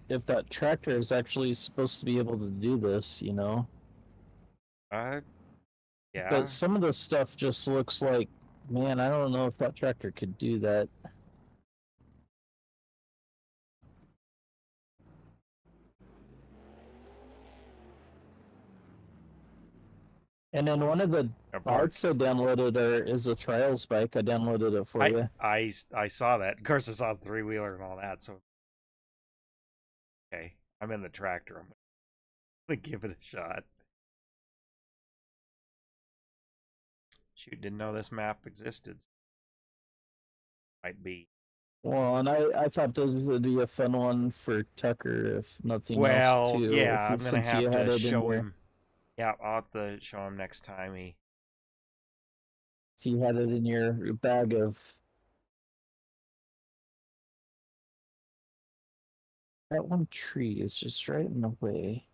if that tractor is actually supposed to be able to do this, you know. Yeah. But some of the stuff just looks like, man, I don't know if that tractor could do that. And then one of the bikes I downloaded is a trials bike. I downloaded it for you. I saw that. Of course, I saw the 3-wheeler and all that. So, okay, I'm in the tractor. I'm gonna give it a shot. Shoot, didn't know this map existed. Might be. Well, and I thought this would be a fun one for Tucker, if nothing else, too. Yeah, I'm gonna have to show him. Yeah, I'll have to show him next time if you had it in your bag of. That one tree is just right in the way.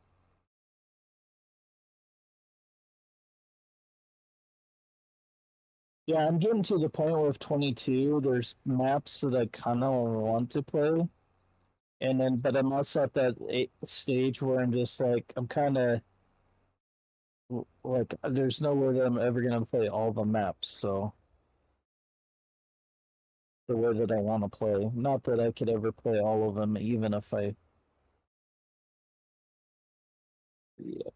Yeah, I'm getting to the point with 22. There's maps that I kind of want to play, and then but I'm also at that stage where I'm just like I'm kind of like there's no way that I'm ever gonna play all the maps. So the way that I want to play, not that I could ever play all of them, even if I. Yeah.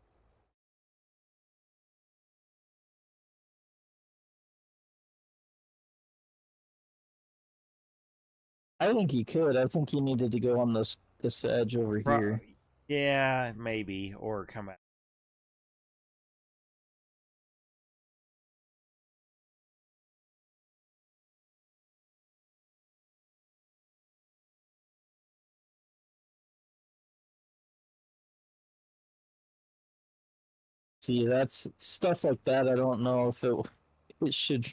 I think he could. I think he needed to go on this edge over here. Yeah, maybe, or come out. See, that's stuff like that. I don't know if it should.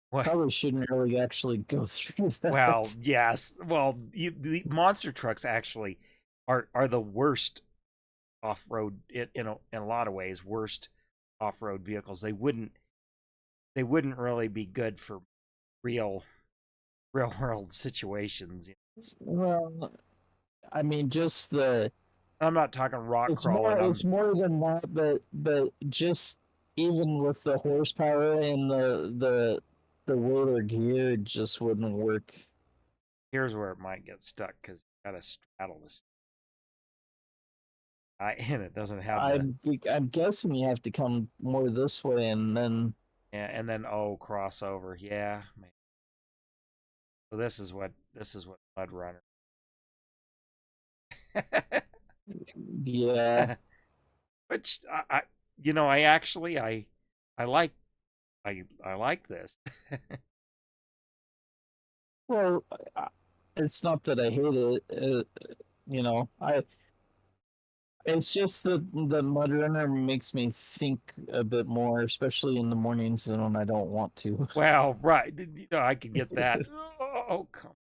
What? Probably shouldn't really actually go through that. Well, yes. Well, the monster trucks actually are the worst off-road in a lot of ways. Worst off-road vehicles. They wouldn't really be good for real world situations. Well, I mean, just the. I'm not talking rock crawling. It's more than that, but just even with the horsepower and the way they're geared, just wouldn't work. Here's where it might get stuck because you gotta straddle this. And it doesn't have. I'm guessing you have to come more this way and then. Yeah, and then crossover. Yeah. So this is what Mud Runner. Yeah. Which I actually I like this. Well, it's not that I hate it. It's just that the Mud Runner makes me think a bit more, especially in the mornings when I don't want to. Well, right, I can get that. Oh, come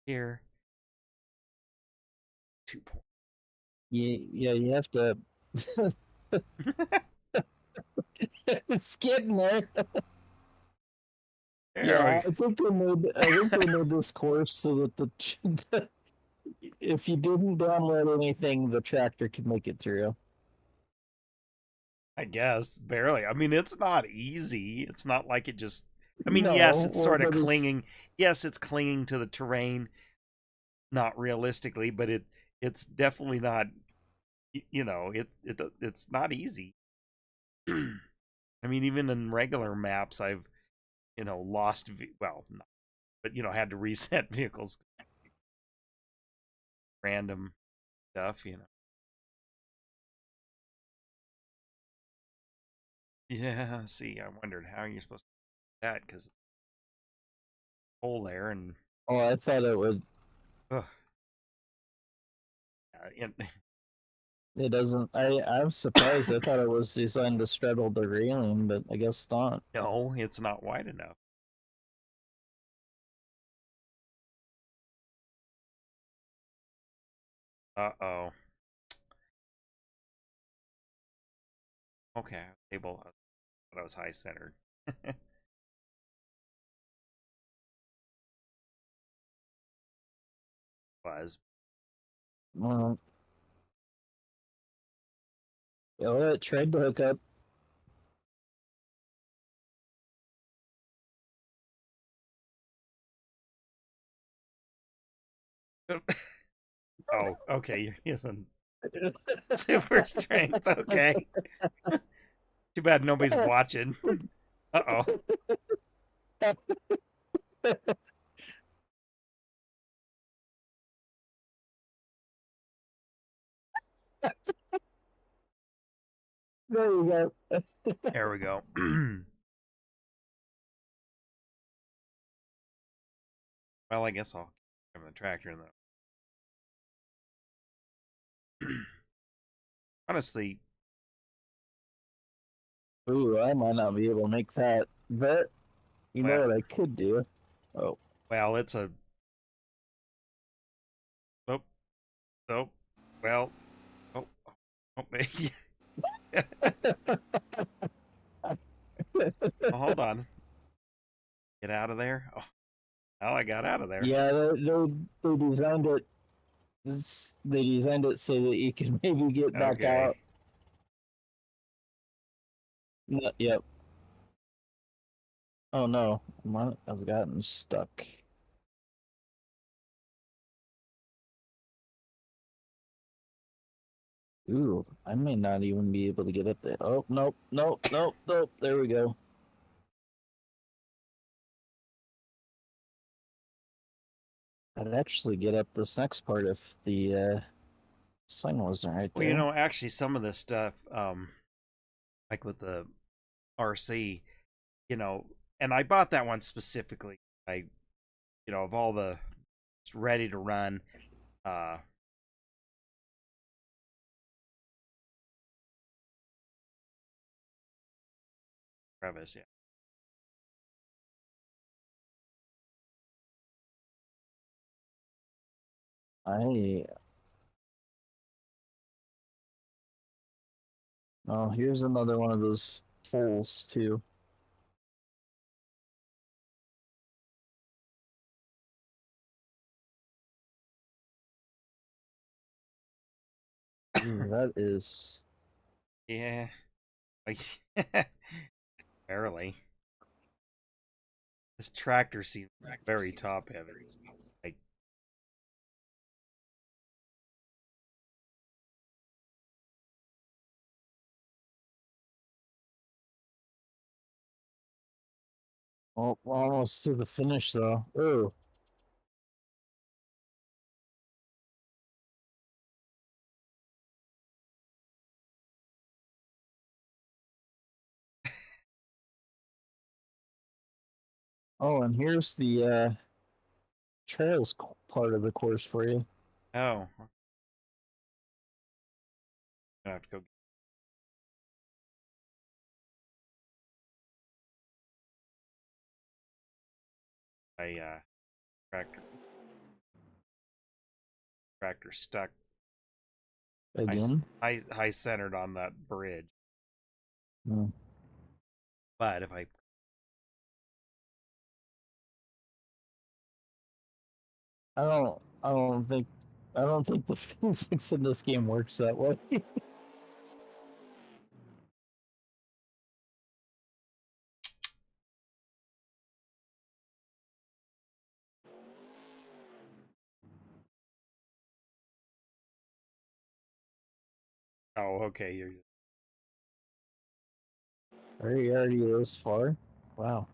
here. 2 points. Yeah, you have to. It's getting there. There Yeah, we I think they made. I think they made this course so that the if you didn't download anything, the tractor could make it through. I guess barely. I mean, it's not easy. It's not like it just. I mean, yes, No, it's well, sort of but it's clinging. Yes, it's clinging to the terrain, not realistically, but it's definitely not. You know, it's not easy. I mean, even in regular maps, I've lost. Well, not, but had to reset vehicles, random stuff. Yeah. See, I wondered how you're supposed to do that because it's a hole there and. oh, I thought it would. Ugh, and It doesn't. I'm surprised. I thought it was designed to straddle the railing, but I guess not. no, it's not wide enough. Uh-oh. Okay, table. I thought I was high centered. Was. Uh, oh, it tried to hook up. Oh, okay. You're using super strength. Okay. Too bad nobody's watching. Uh-oh. There you go. There we go. Well, I guess I'll have the tractor in the. Honestly, Ooh, I might not be able to make that. But you know well, what I could do? Oh, well, it's a. Oh, oh, well, oh, oh, oh, hold on. Get out of there. Oh, well, I got out of there. yeah, they designed it. They designed it so that you can maybe get back Okay. out. Yep. Oh no, I've gotten stuck. Ooh, I may not even be able to get up there. Oh, nope, nope, nope, nope. There we go. I'd actually get up this next part if the sign wasn't right Well, there. actually, some of this stuff, like with the RC, you know, and I bought that one specifically. Of all the ready to run, uh, crevice, yeah. I Oh, here's another one of those holes too. Ooh, that is. Yeah, like barely. This tractor seems very top heavy. Like, Oh, almost to the finish though. Oh, oh, and here's the trails part of the course for you. oh, I'm gonna have to go. Get a tractor, tractor stuck. again. High centered on that bridge. Mm. But if I I don't think the physics in this game works that way. oh okay, you're Are you already this far? Wow.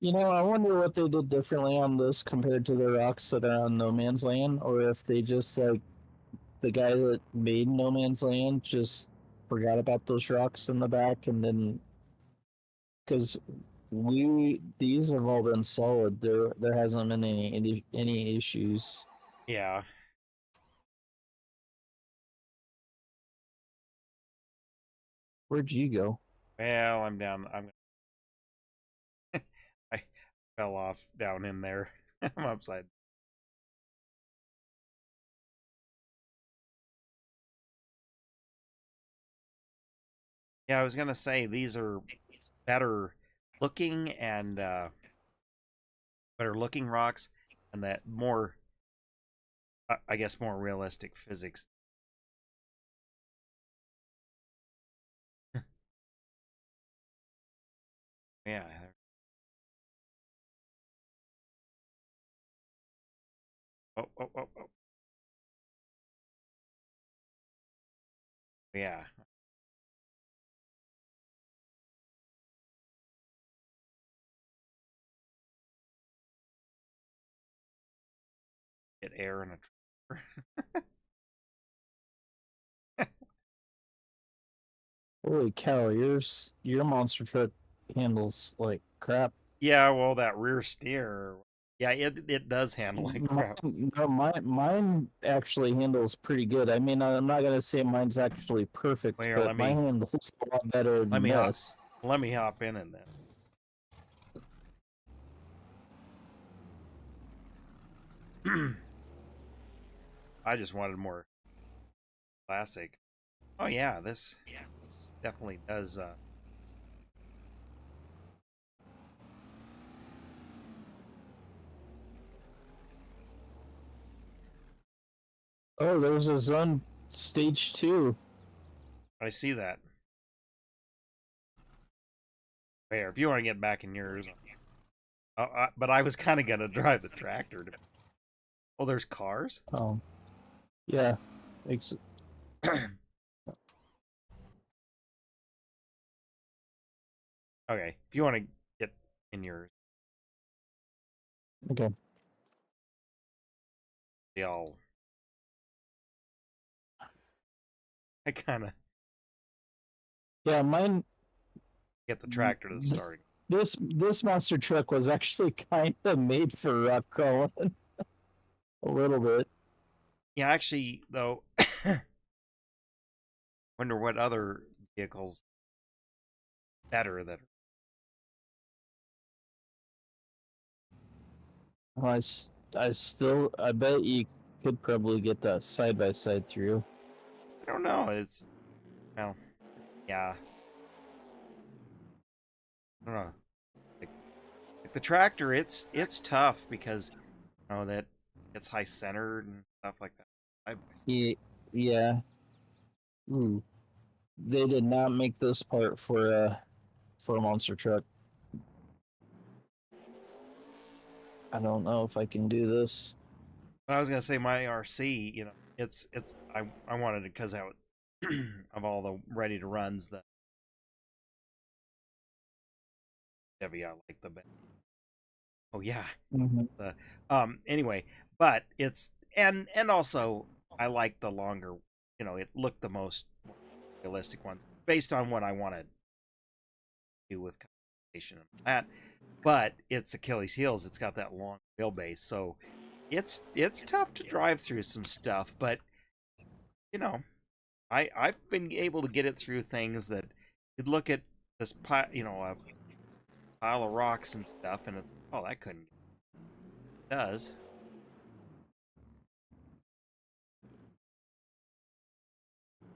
You know, I wonder what they did differently on this compared to the rocks that are on No Man's Land, or if they just like the guy that made No Man's Land just forgot about those rocks in the back, and then because these have all been solid, there hasn't been any issues. yeah. Where'd you go? Well, I'm down. I fell off down in there. I'm upside. Yeah, I was gonna say these are better looking and better looking rocks, and that more, I guess, more realistic physics. Yeah. Oh, oh, oh, oh. Yeah. Get air in a tractor. Holy cow! Your monster truck handles like crap. Yeah, well, that rear steer. Yeah, it does handle like crap. Mine actually handles pretty good. I mean, I'm not gonna say mine's actually perfect, Well, but mine handles a lot better let than me hop this. let me hop in and then. I just wanted more classic. Oh yeah, this definitely does. Oh, there's a zone stage 2. I see that. There, if you want to get back in yours. But I was kind of gonna drive the tractor. Oh, there's cars. Oh, yeah. Okay, if you want to get in yours, Okay. all. I kind of Yeah, mine. get the tractor to start. This monster truck was actually kind of made for rock crawling a little bit. Yeah, actually, though, wonder what other vehicles better that. I, I bet you could probably get that side by side through. I don't know. It's well, yeah. I don't know. Like, like the tractor, it's tough because you know that it's high centered and stuff like that. Yeah. Ooh. They did not make this part for a monster truck. I don't know if I can do this. But I was gonna say my RC, you know, it's I wanted it because out of all the ready to runs, the Chevy I like the best. Oh yeah, Mm-hmm. the anyway, but it's and also I like the longer, you know, it looked the most realistic ones based on what I want to do with customization and that. But it's Achilles heels. It's got that long wheelbase, so it's tough to drive through some stuff. But you know, I've been able to get it through things that you'd look at this, you know, pile of rocks and stuff, and it's oh that couldn't it does.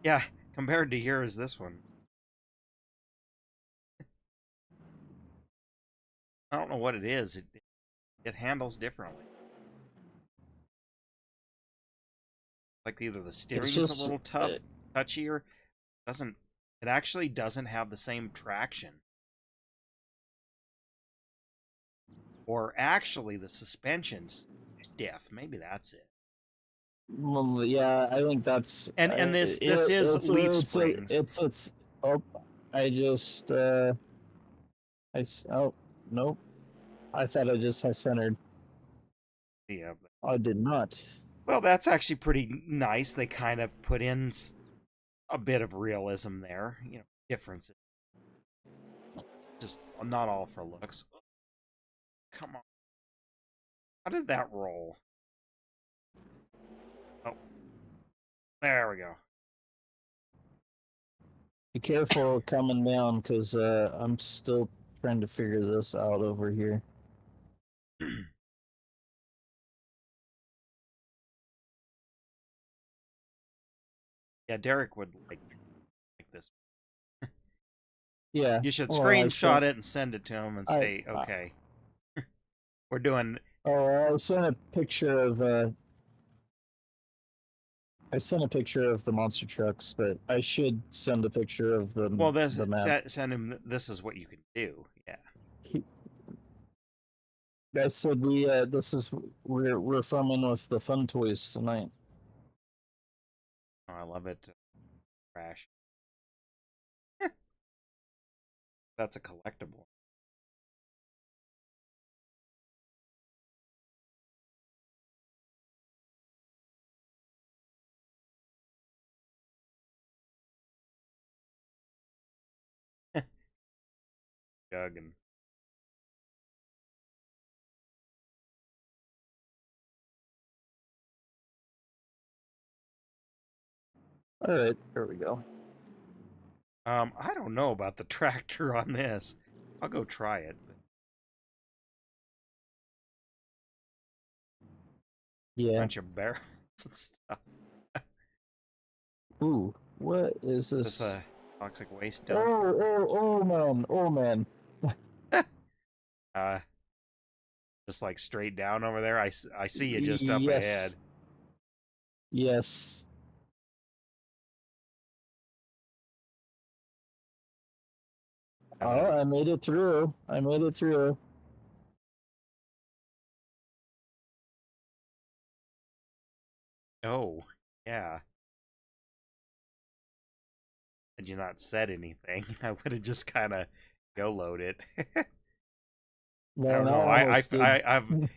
Yeah, compared to yours, this one. I don't know what it is. It handles differently. Like either the It's steering is a just little touchier. Doesn't it actually doesn't have the same traction. Or actually the suspension's stiff. Maybe that's it. well, yeah, I think that's And this is leaf springs. oh, I just oh nope. I thought I centered. Yeah. I did not. Well, that's actually pretty nice. They kind of put in a bit of realism there, differences. Just not all for looks. Come on. How did that roll? Oh, there we go. Be careful coming down, because I'm still trying to figure this out over here. Yeah, Derek would like this. Yeah. You should well, screenshot it and send it to him and say, I okay, we're doing. I sent a picture of the monster trucks, but I should send a picture of the Well, this the map. send him. This is what you can do. Yeah. I said we're filming with the fun toys tonight. Oh, I love it. Crash. That's a collectible. Jug and All right, there we go. I don't know about the tractor on this. I'll go try it. Yeah. Bunch of barrels and stuff. Ooh, what is Is this? this a toxic waste dump? Oh man. Just like straight down over there. I see you just up Yes. ahead. Yes. Oh, I made it through. Oh, yeah. Had you not said anything, I would have just kind of go-load it. I don't know. I've.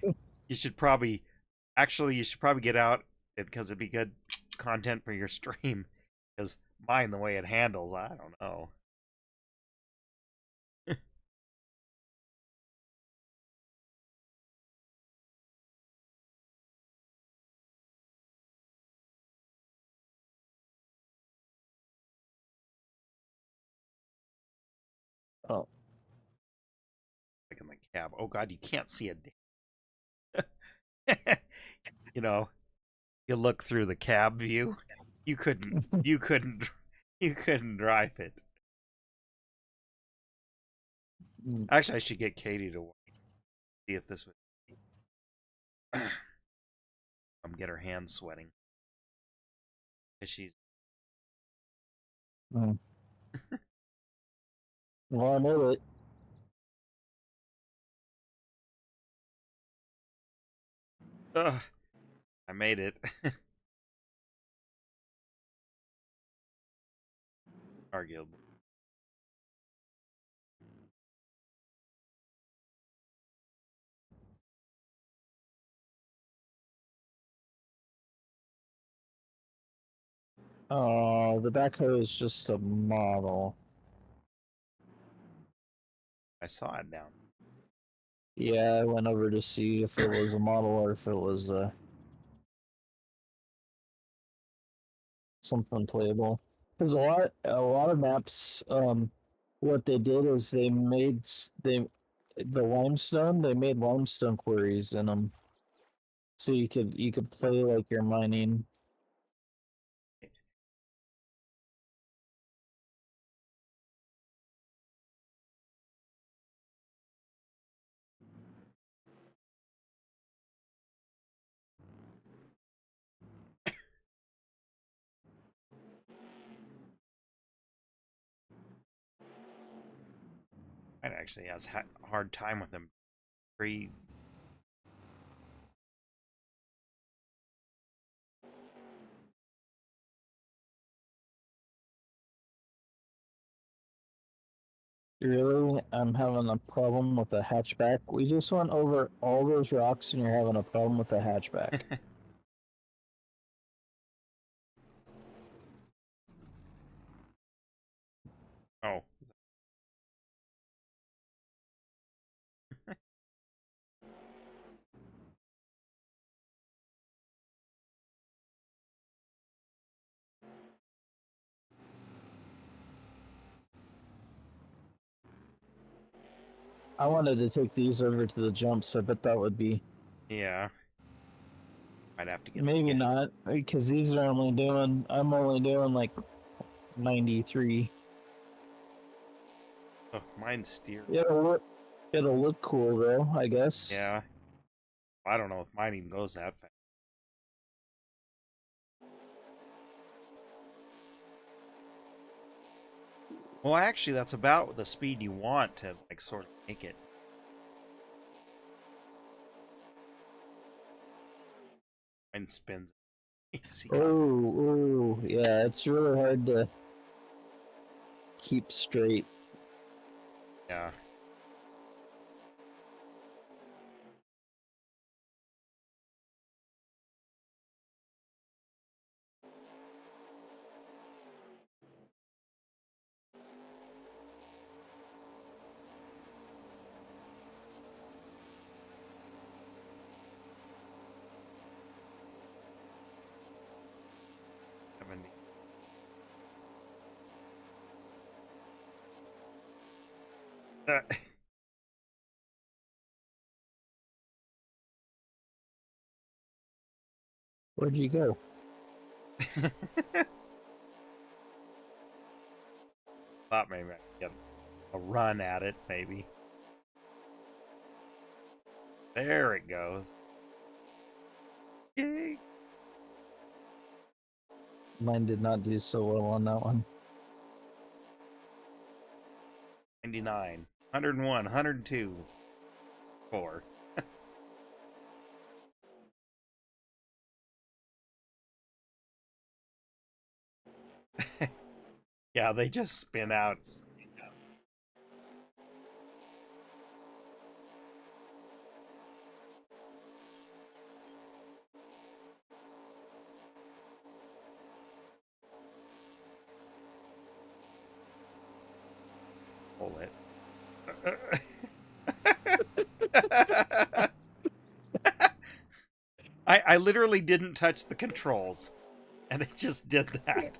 You should probably, actually, you should probably get out because it'd be good content for your stream. Because mine, the way it handles, I don't know. Oh. Like in the cab. Oh God, you can't see it. You know, you look through the cab view. You couldn't. You couldn't. You couldn't drive it. Actually, I should get Katie to see if this would get her hands sweating. Cause she's. Mm. Well, I know it. I made it. Arguable. Oh, the backhoe is just a model. I saw it down. Yeah, I went over to see if it was a model or if it was something playable. Because a lot of maps, what they did is they the limestone. They made limestone quarries in them, so you could play like you're mining. Mine actually has a hard time with them. Free. Really, I'm having a problem with the hatchback. We just went over all those rocks, and you're having a problem with the hatchback. Oh. I wanted to take these over to the jumps. I bet that would be Yeah. Might have to get maybe not because these are only doing. I'm only doing like 93. Oh, mine's steered. It'll look cool though, I guess. Yeah. I don't know if mine even goes that fast. Well, actually, that's about the speed you want to, like, sort of make it. Mine spins easy. Oh, yeah, it's really hard to keep straight. Yeah. Uh, Where'd you go? Thought maybe I could get a run at it, maybe. There it goes. Yay! Mine did not do so well on that one. 99, 101, 102, 4. Yeah, they just spin out. Pull it. I literally didn't touch the controls, and it just did that.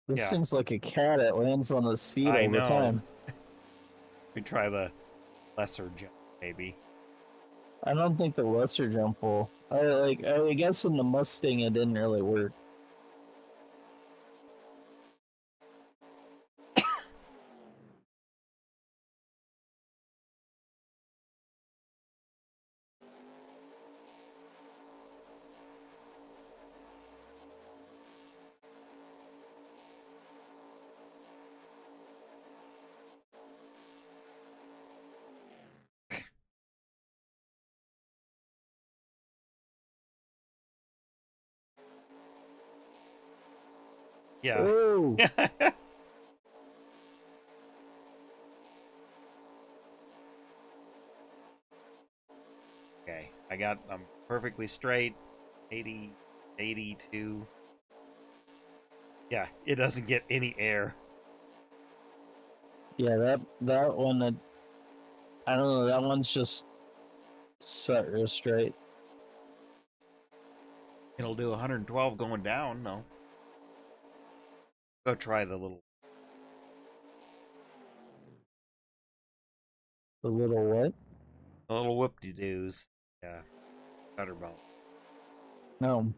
This Yeah, thing's like a cat. It lands on its feet I all the know. time. We try the lesser jump, maybe. I don't think the lesser jump will. I guess in the Mustang it didn't really work. Yeah. Oh, Okay, I got perfectly straight. 80, 82. Yeah, it doesn't get any air. Yeah, that one, I don't know, that one's just set real straight. It'll do 112 going down. No. Go try the little The little what? whoop-de-doos. Yeah. Butter bone. No.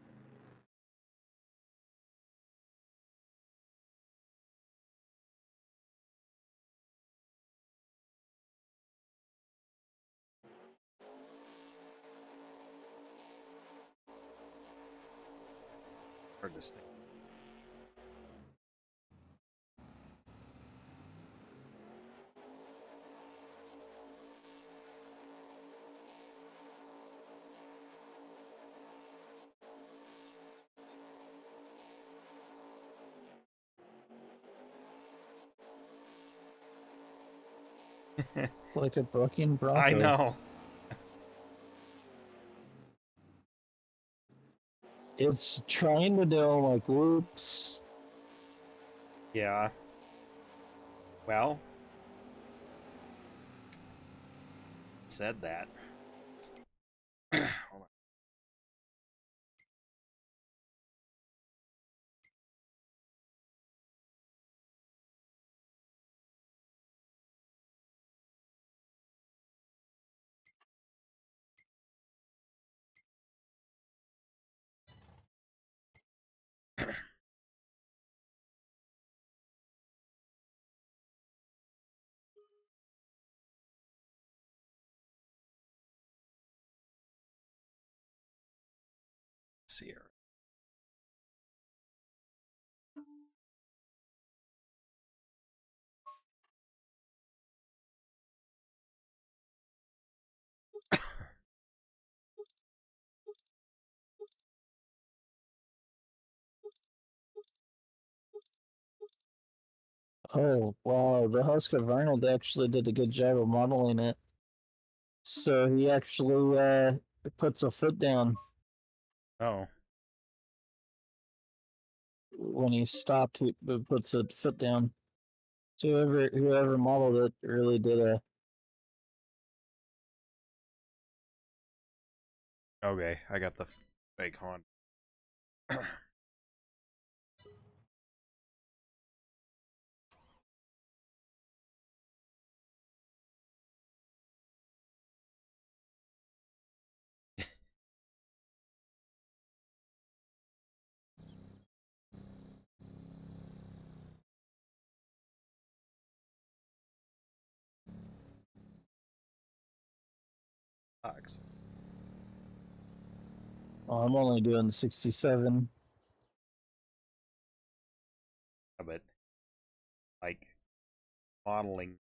Hard to stick. It's like a bucking bronco. I know. It's trying to do like whoops. Yeah. Well, said that. Hold on. Let's see here. Oh wow, the Husker Arnold actually did a good job of modeling it. So he actually puts a foot down Oh. when he stopped. He puts a foot down. So whoever modeled it really did a. Okay, I got the fake Honda. Sucks. Oh, I'm only doing 67. But like modeling.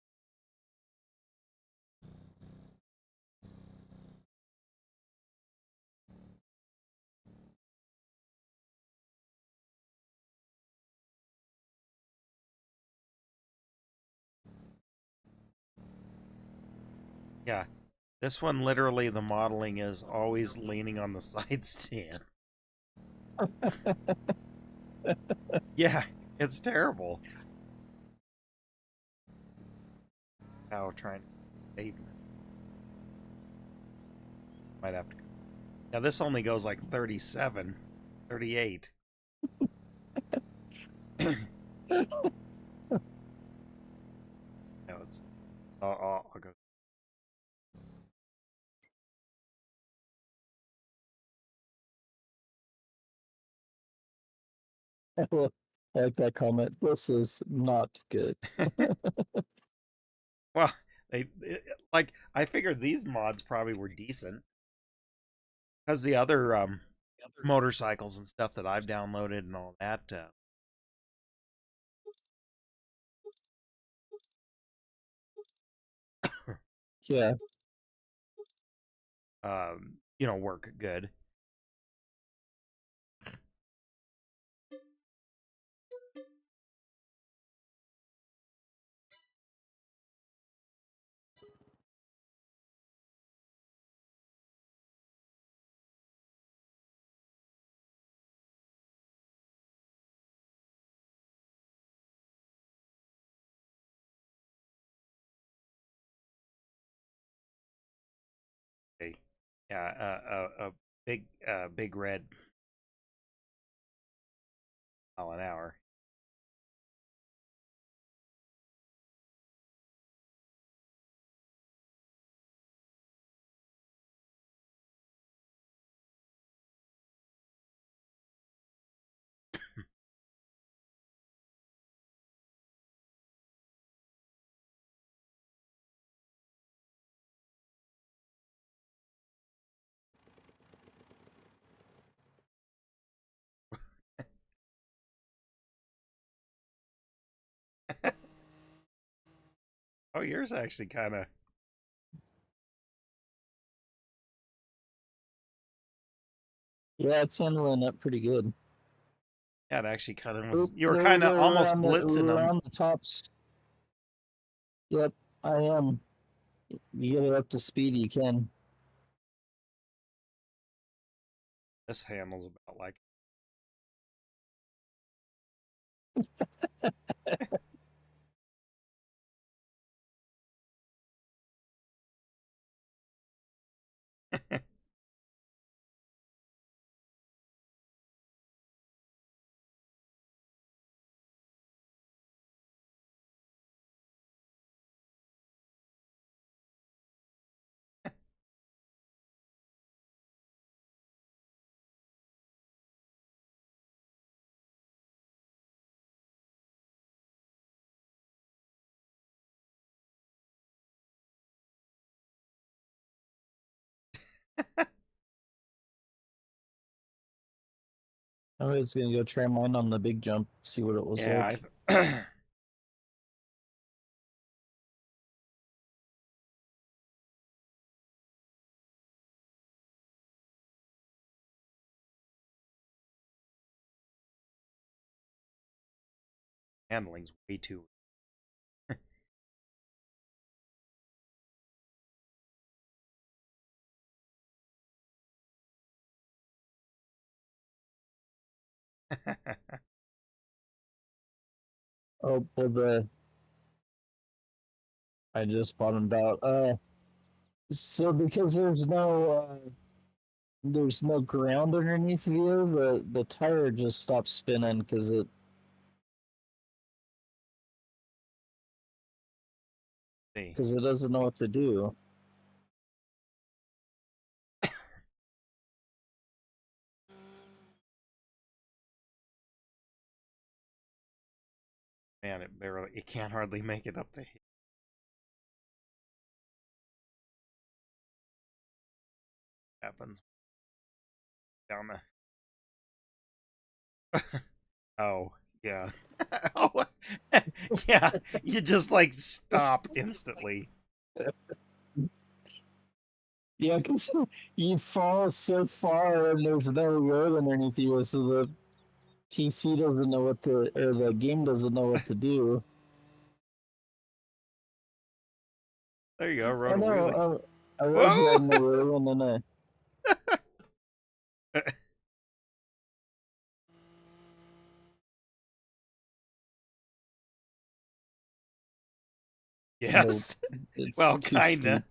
Yeah. This one literally the modeling is always leaning on the side stand. Yeah, it's terrible. Cow trying to pavement. Might have to. Now this only goes like 37, 38. No, it's. I'll go. I like that comment. This is not good. Well, like I figured these mods probably were decent because the other motorcycles and stuff that I've downloaded and all that. Yeah. Work good. Yeah, a big red mile an hour. Oh, yours actually kind of. Yeah, it's handling up pretty good. Yeah, it actually kind of was. Oop, You were there we kind of go. We're almost on the blitzing we're them. on the tops. Yep, I am. You get it up to speed, you can. This handles about like. I was gonna go try mine on the big jump, see what it was Yeah, like. handling's way too. Oh, well, I just bottomed out. So because there's no ground underneath you, the tire just stops spinning See, because it doesn't know what to do. man, it can't hardly make it up the hill. Happens down the. Oh yeah. Oh yeah. You just like stop instantly. Yeah, because you fall so far and there's no road underneath you, so the PC doesn't know what to, or the game doesn't know what to do. There you go. I Rode a wheelie. know. I was Whoa. riding the wheel and then nope, Yes. it's Well, too steep. kinda.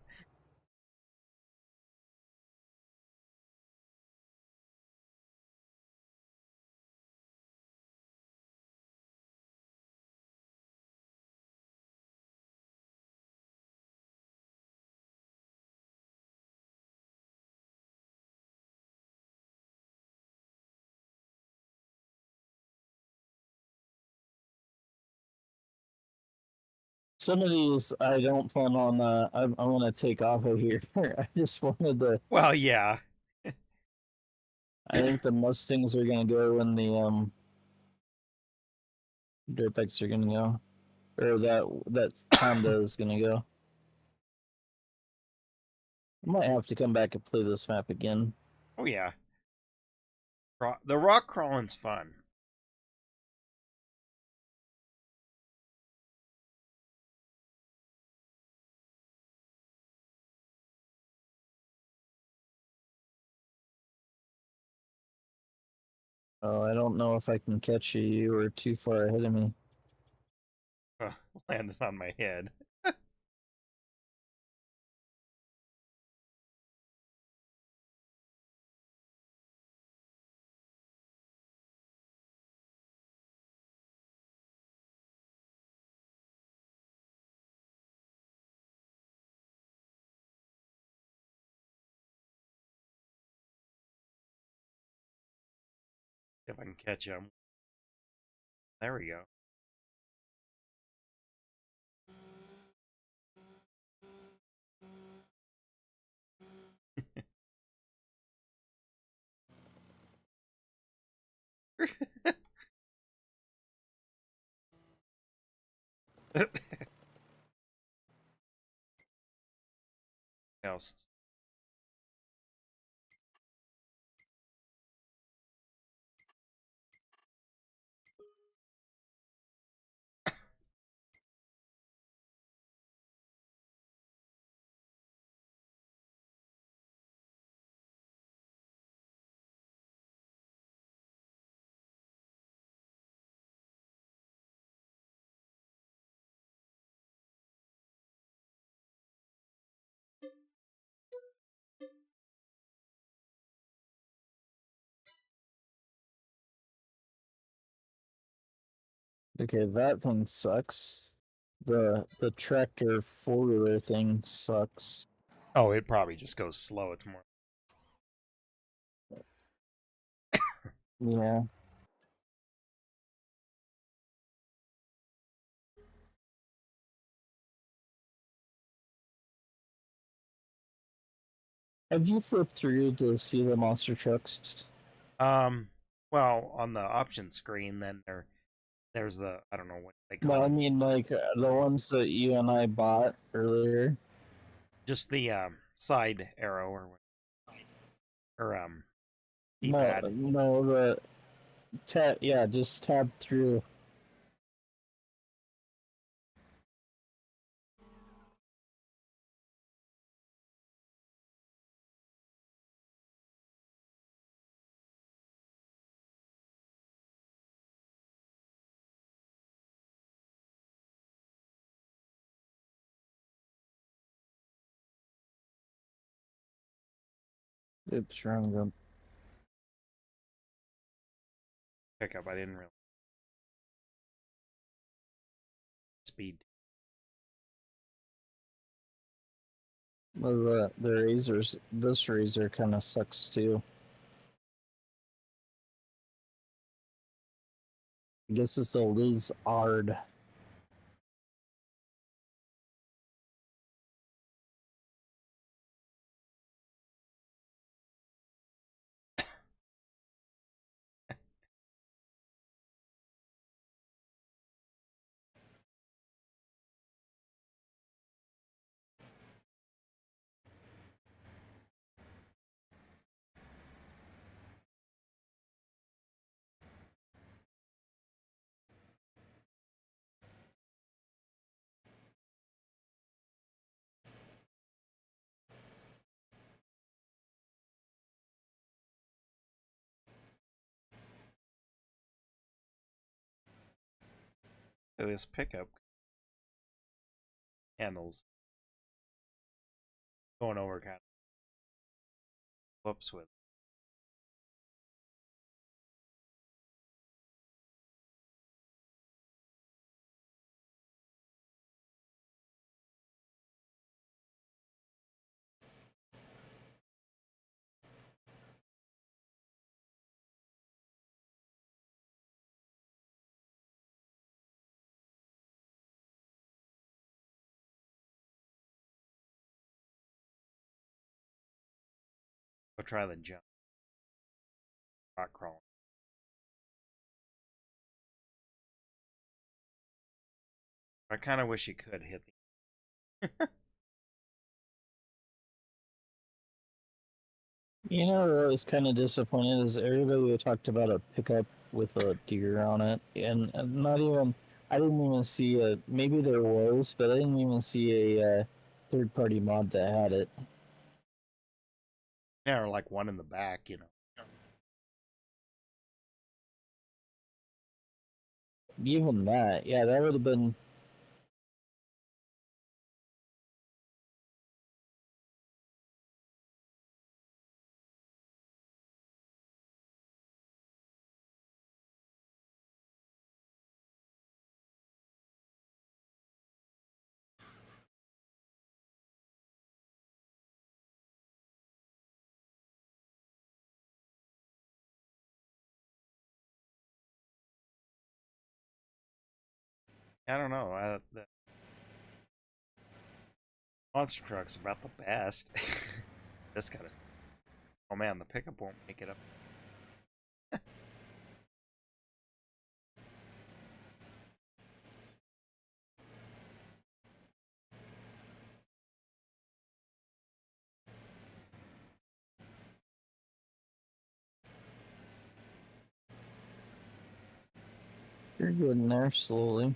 Some of these I don't plan on. I want to take off of here. I just wanted to. Well, yeah. I think the Mustangs are gonna go and the dirt bikes are gonna go, or that Honda is gonna go. I might have to come back and play this map again. Oh yeah. The rock crawling's fun. Oh, I don't know if I can catch you. You were too far ahead of me. Ugh, landed on my head. if I can catch him. There we go. Else. Okay, that thing sucks. The tractor 4-wheeler thing sucks. Oh, it probably just goes slow. It's more. Yeah. Have you flipped through to see the monster trucks? Well, on the option screen, then there's the I don't know what they call No, I them. mean like the ones that you and I bought earlier. Just the side arrow or No, D-pad. no, the tab. Yeah, just tab through. Oops, wrong one. Pickup. I didn't really speed. Well, the razors. This razor kind of sucks too. I guess it's a Liz Ard. So this pickup handles going over kind of whoops with. We'll try the jump rock crawling. I kind of wish you could hit the. You know, what I was kind of disappointed is everybody talked about a pickup with a deer on it, and not even. I didn't even see a. Maybe there was, but I didn't even see a third-party mod that had it. Yeah, or like one in the back, you know. Even that, yeah, that would have been. I don't know. The monster truck's about the best. This kind of. Oh man, the pickup won't make it up. You're getting there slowly.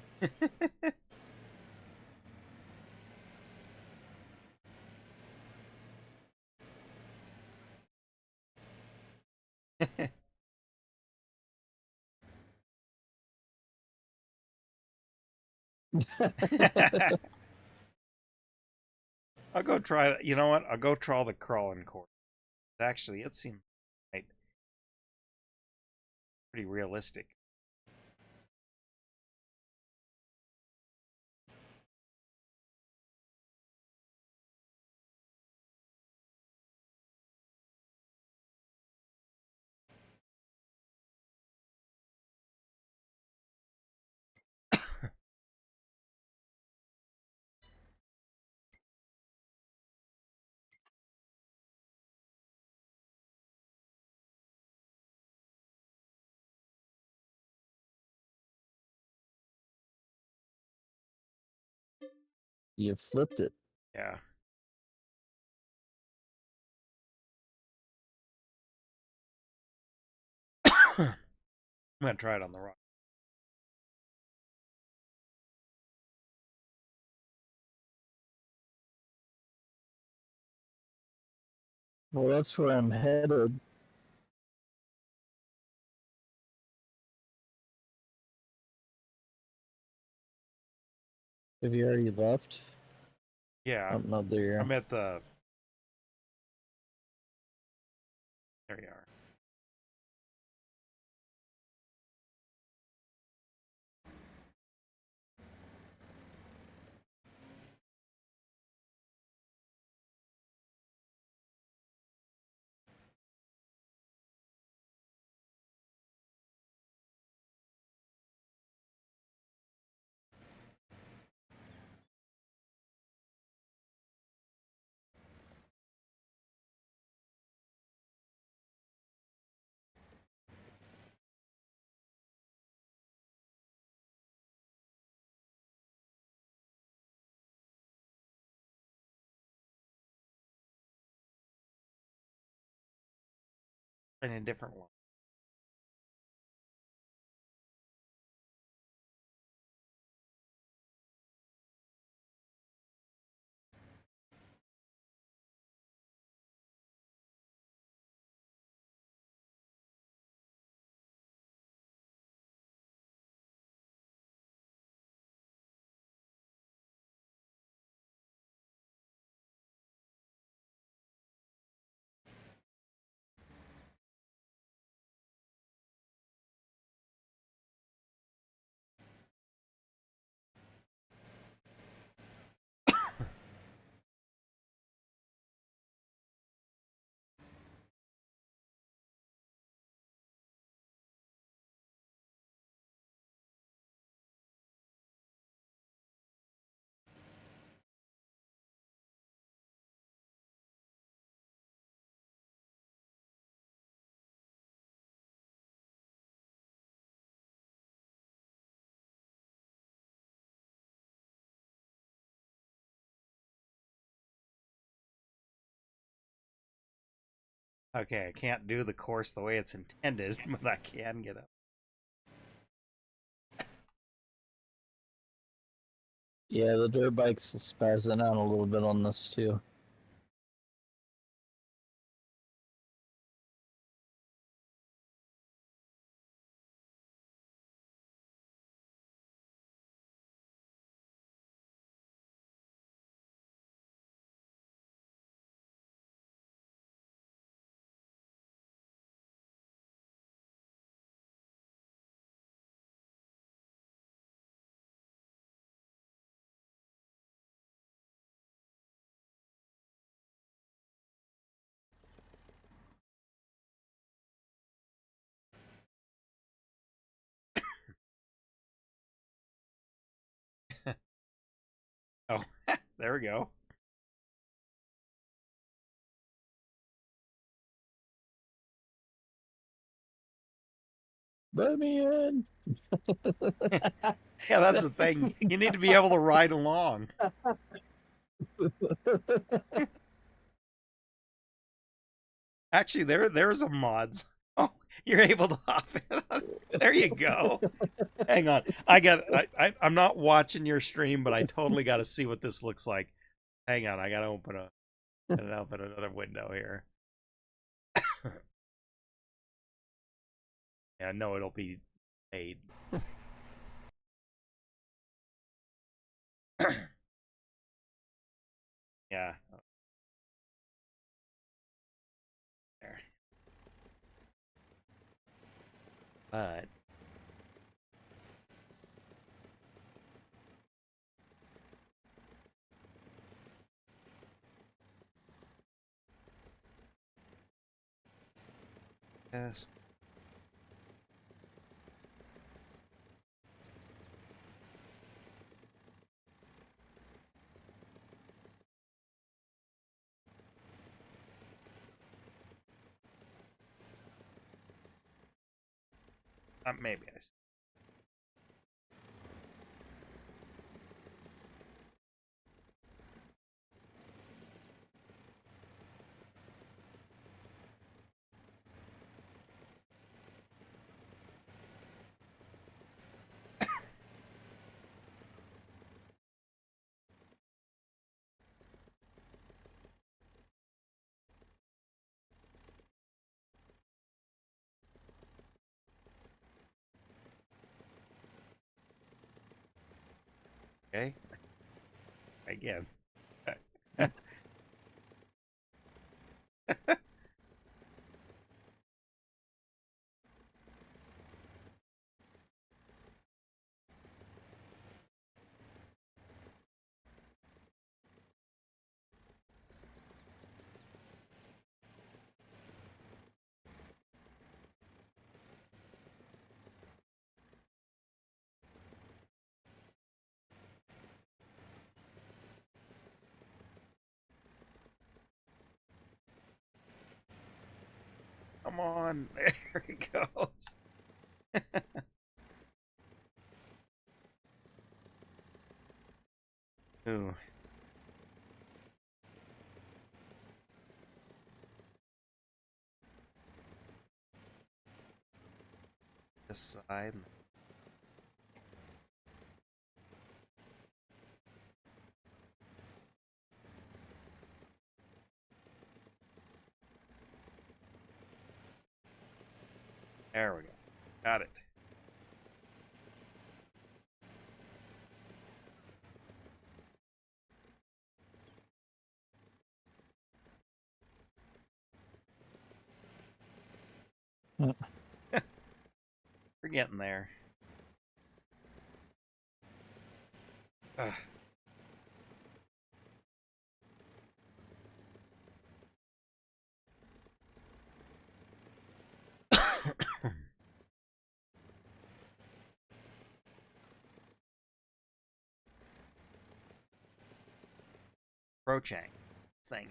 I'll go try. You know what? I'll go try the crawling course. Actually, it seems right, pretty realistic. You flipped it. Yeah. I'm gonna try it on the rock. Well, that's where I'm headed. Have you already left? Yeah, Oh, no, there you are. I'm at the. There you are. In a different one. Okay, I can't do the course the way it's intended, but I can get up. Yeah, the dirt bike's spazzing out a little bit on this too. There we go. Let me in. Yeah, that's the thing. You need to be able to ride along. Actually, there's some mods. Oh, you're able to hop in. There you go. Hang on. I'm not watching your stream, but I totally got to see what this looks like. Hang on. I got to open another window here. Yeah, no, it'll be paid. Yeah. There. But yes. Maybe I. Okay. Again. Come on. There he goes. Ooh. This side. There we go. Got it. We're getting there. Ugh. Pro-chang thing.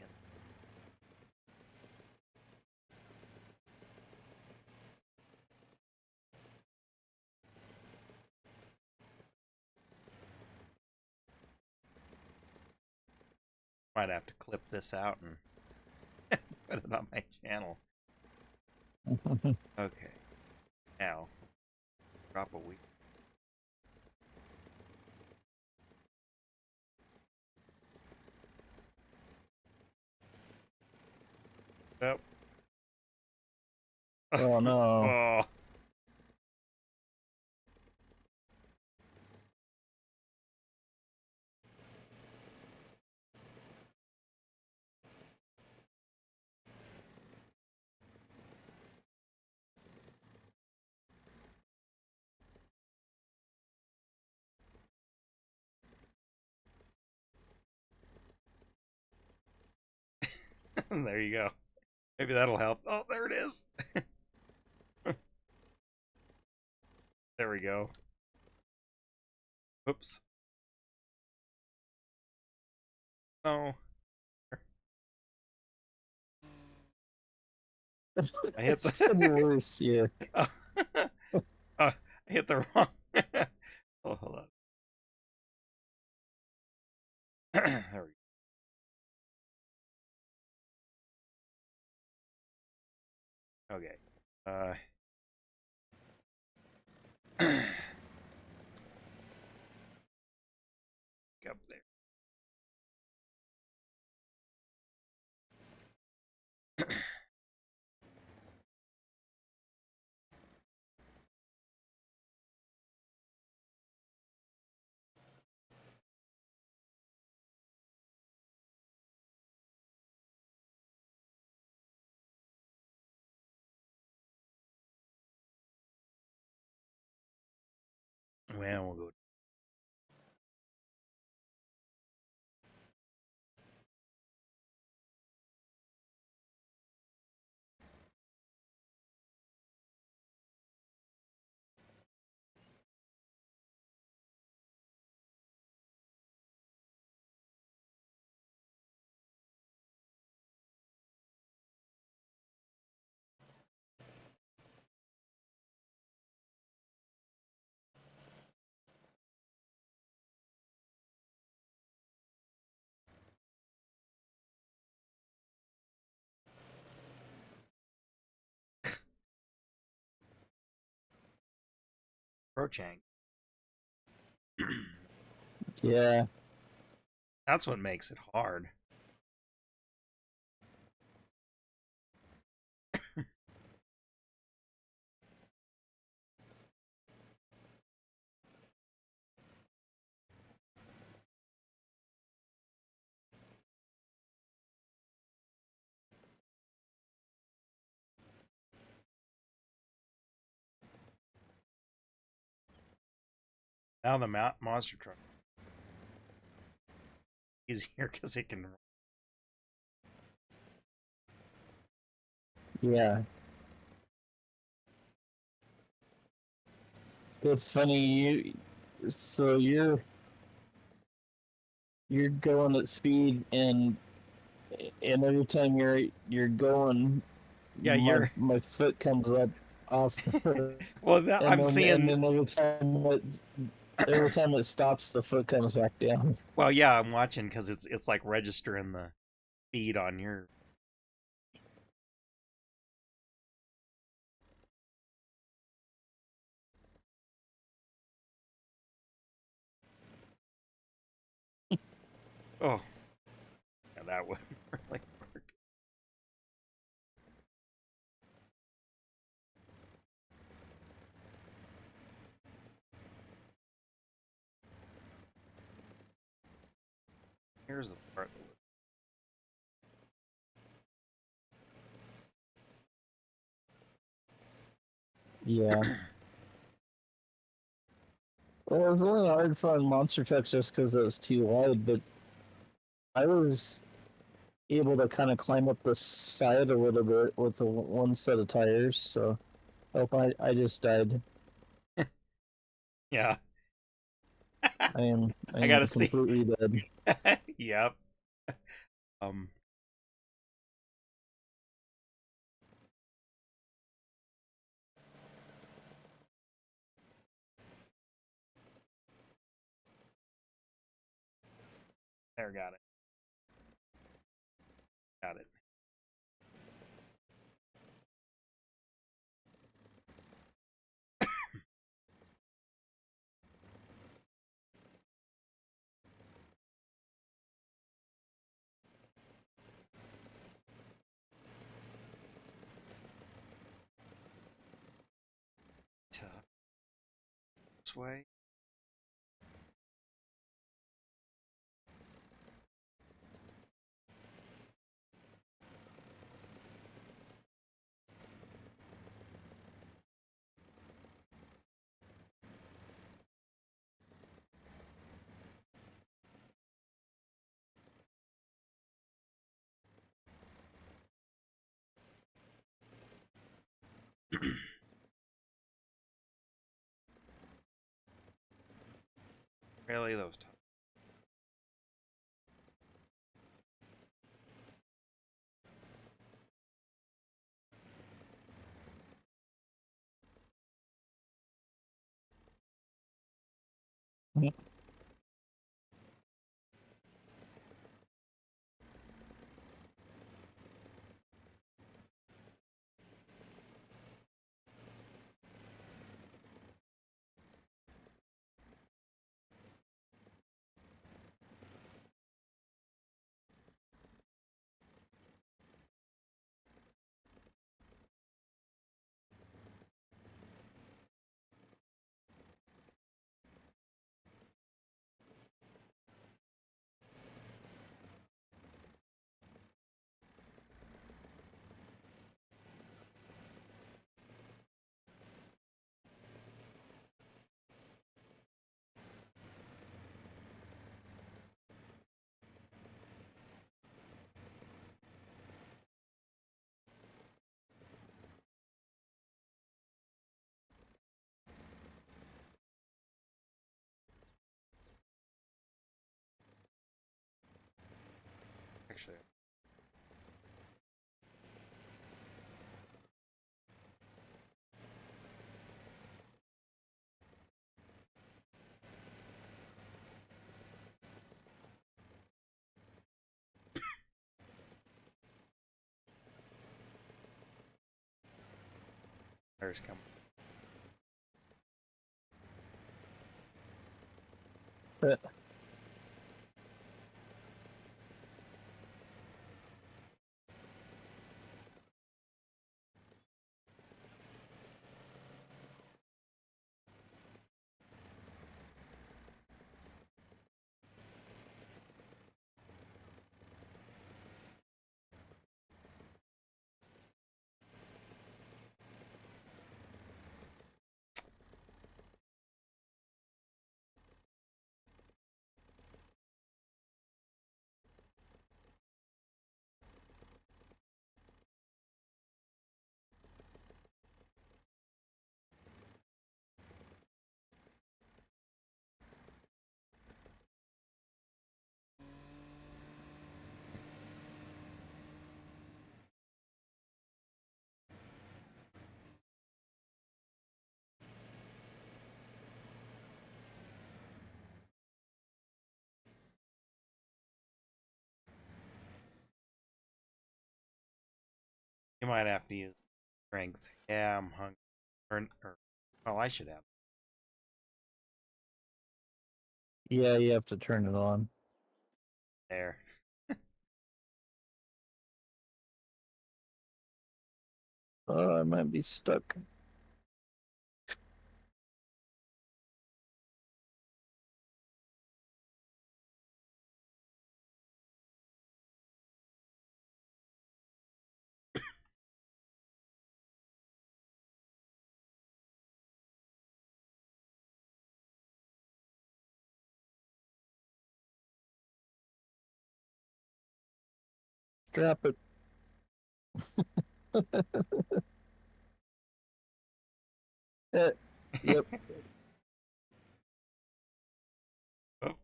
Might have to clip this out and put it on my channel. Okay. Now, drop a week. Oh. Oh no. Oh. There you go. Maybe that'll help. Oh, there it is. There we go. Oops. So I hit It's the the worst, yeah. oh, I hit the wrong. Oh, hold on. There we go. Okay. Up there. Well, we'll go. Prochang. Yeah. That's what makes it hard. Now the monster truck is easier because it can. Yeah. It's funny, so you're going at speed and every time you're going, Yeah, my you're. my foot comes up off the Well, I'm and seeing. then every time it stops, the foot comes back down. Well, yeah, I'm watching because it's like registering the speed on your. Oh, yeah, that would really work. Here's the part that Yeah. Well, it was only hard to find monster trucks just because it was too wide, but I was able to kind of climb up the side a little bit with the one set of tires. So, oh, I just died. yeah, I I am gotta see. completely dead. Yep. Um. There, got it. Got it. This way. Really, those times. Yep. Actually, there's come. But You might have to use strength. Yeah, I'm hungry. Well, I should have. yeah, you have to turn it on. There. Oh, I might be stuck. Strap it. Yep. Oh,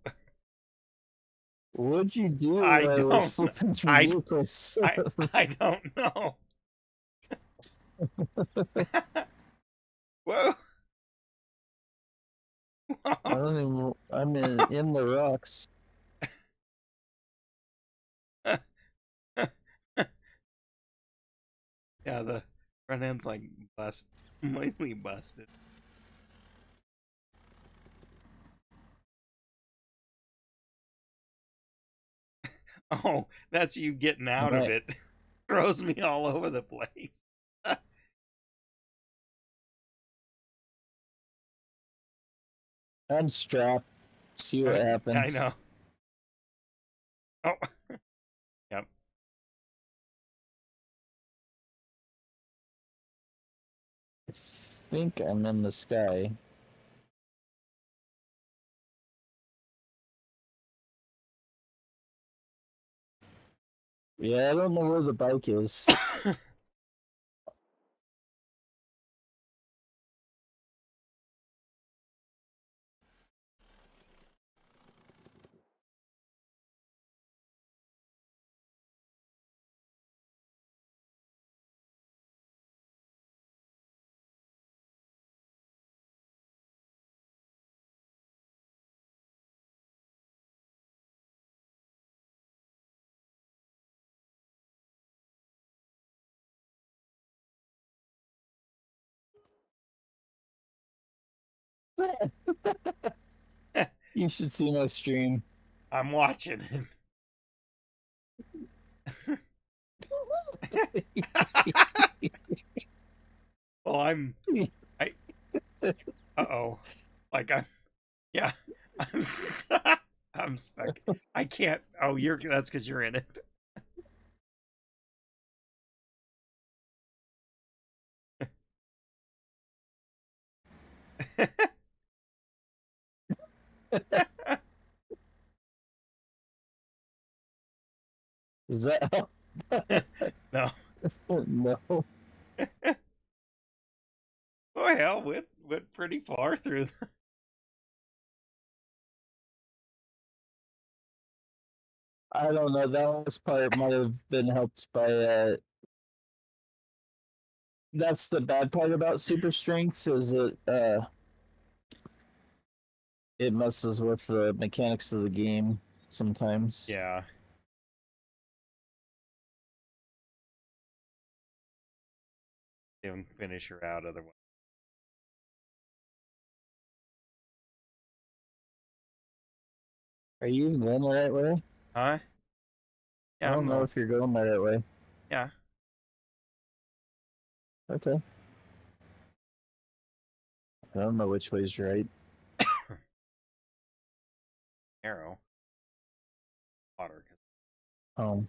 What'd you do I while I was don't. flipping through I vehicles? I don't know. Whoa. I don't even. I'm in the rocks. Yeah, the front end's like completely busted. Oh, that's you getting out of Right. it. Throws me all over the place. Unstrap. See what I happens. know. Oh, yep. I think I'm in the sky. Yeah, I don't know where the bike is. You should see my stream. I'm watching. Well, I, uh-oh. Like, yeah, I'm, I'm stuck. I can't, oh, that's because you're in it. Is that No. no? Oh, hell, went pretty far through. I don't know. That last part might have been helped by. That's the bad part about super strength is it messes with the mechanics of the game sometimes. Yeah. Didn't finish her out otherwise. Are you going the right way? Huh? I Yeah, I'm don't know going. if you're going the right way. Yeah. Okay. I don't know which way's right. Arrow. Water. Um,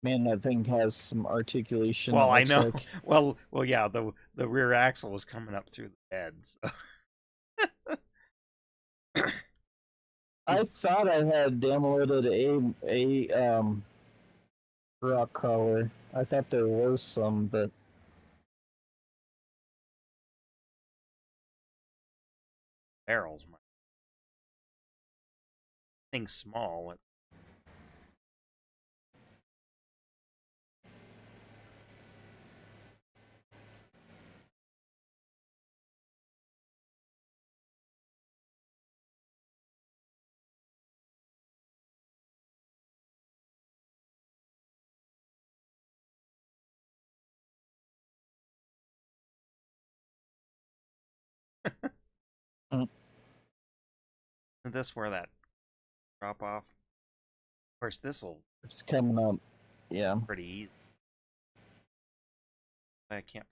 man, that thing has some articulation. Well, It I looks know. like. Well, yeah. The rear axle was coming up through the bed. So. I thought I had downloaded a rock crawler. I thought there was some, but Barrels. Thing's small. mm, Isn't this where that drop off? Of course, this will it's coming up. Yeah. pretty easy. I can't.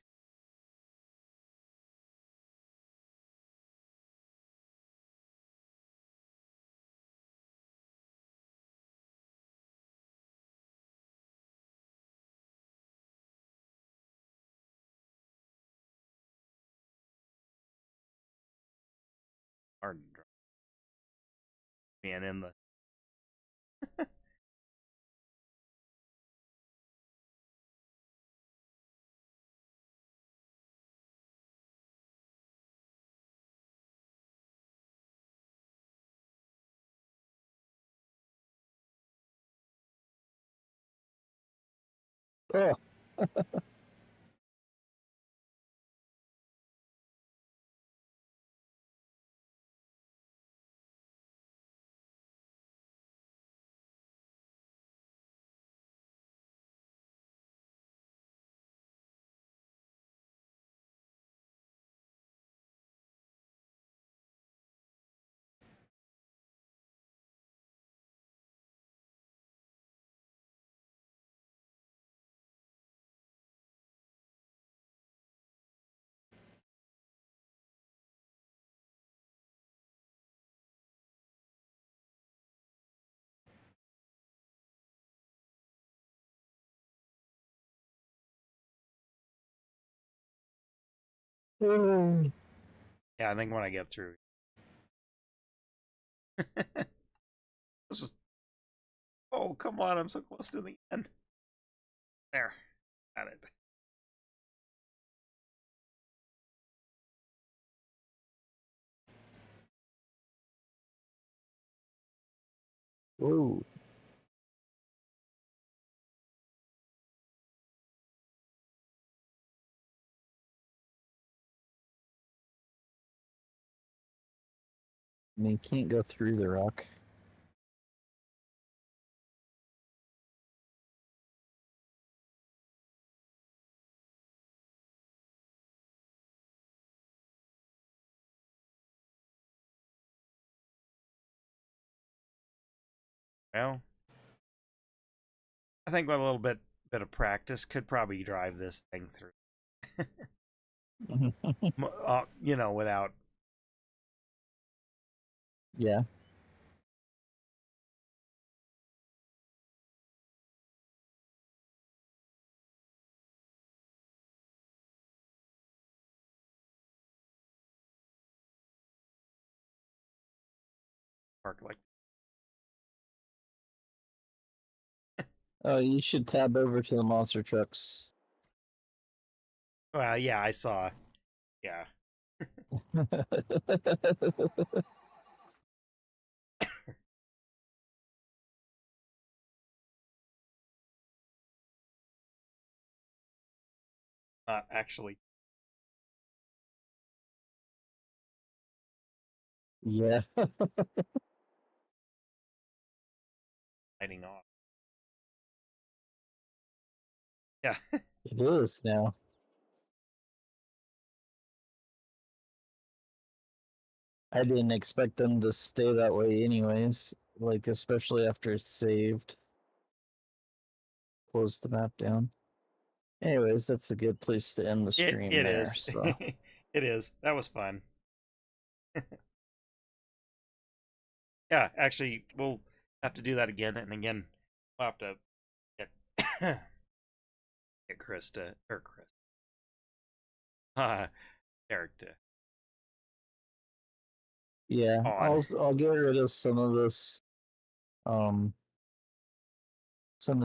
Hard to drop. Being in the. Oh, oh. Yeah, I think when I get through. This was. Oh, come on! I'm so close to the end. There, got it. Whoa. I mean, you can't go through the rock. Well, I think with a little bit of practice, could probably drive this thing through. You know, without. Yeah. Park like. Oh, you should tab over to the monster trucks. Well, yeah, I saw. Yeah. Actually Yeah, lighting off. Yeah. it is now. I didn't expect them to stay that way anyways, like especially after it's saved. Close the map down. Anyways, that's a good place to end the stream It there. is. So It is. That was fun. Yeah, actually, we'll have to do that again and again. We'll have to get get Krista or Chris. Eric to yeah, on. I'll get rid of some of this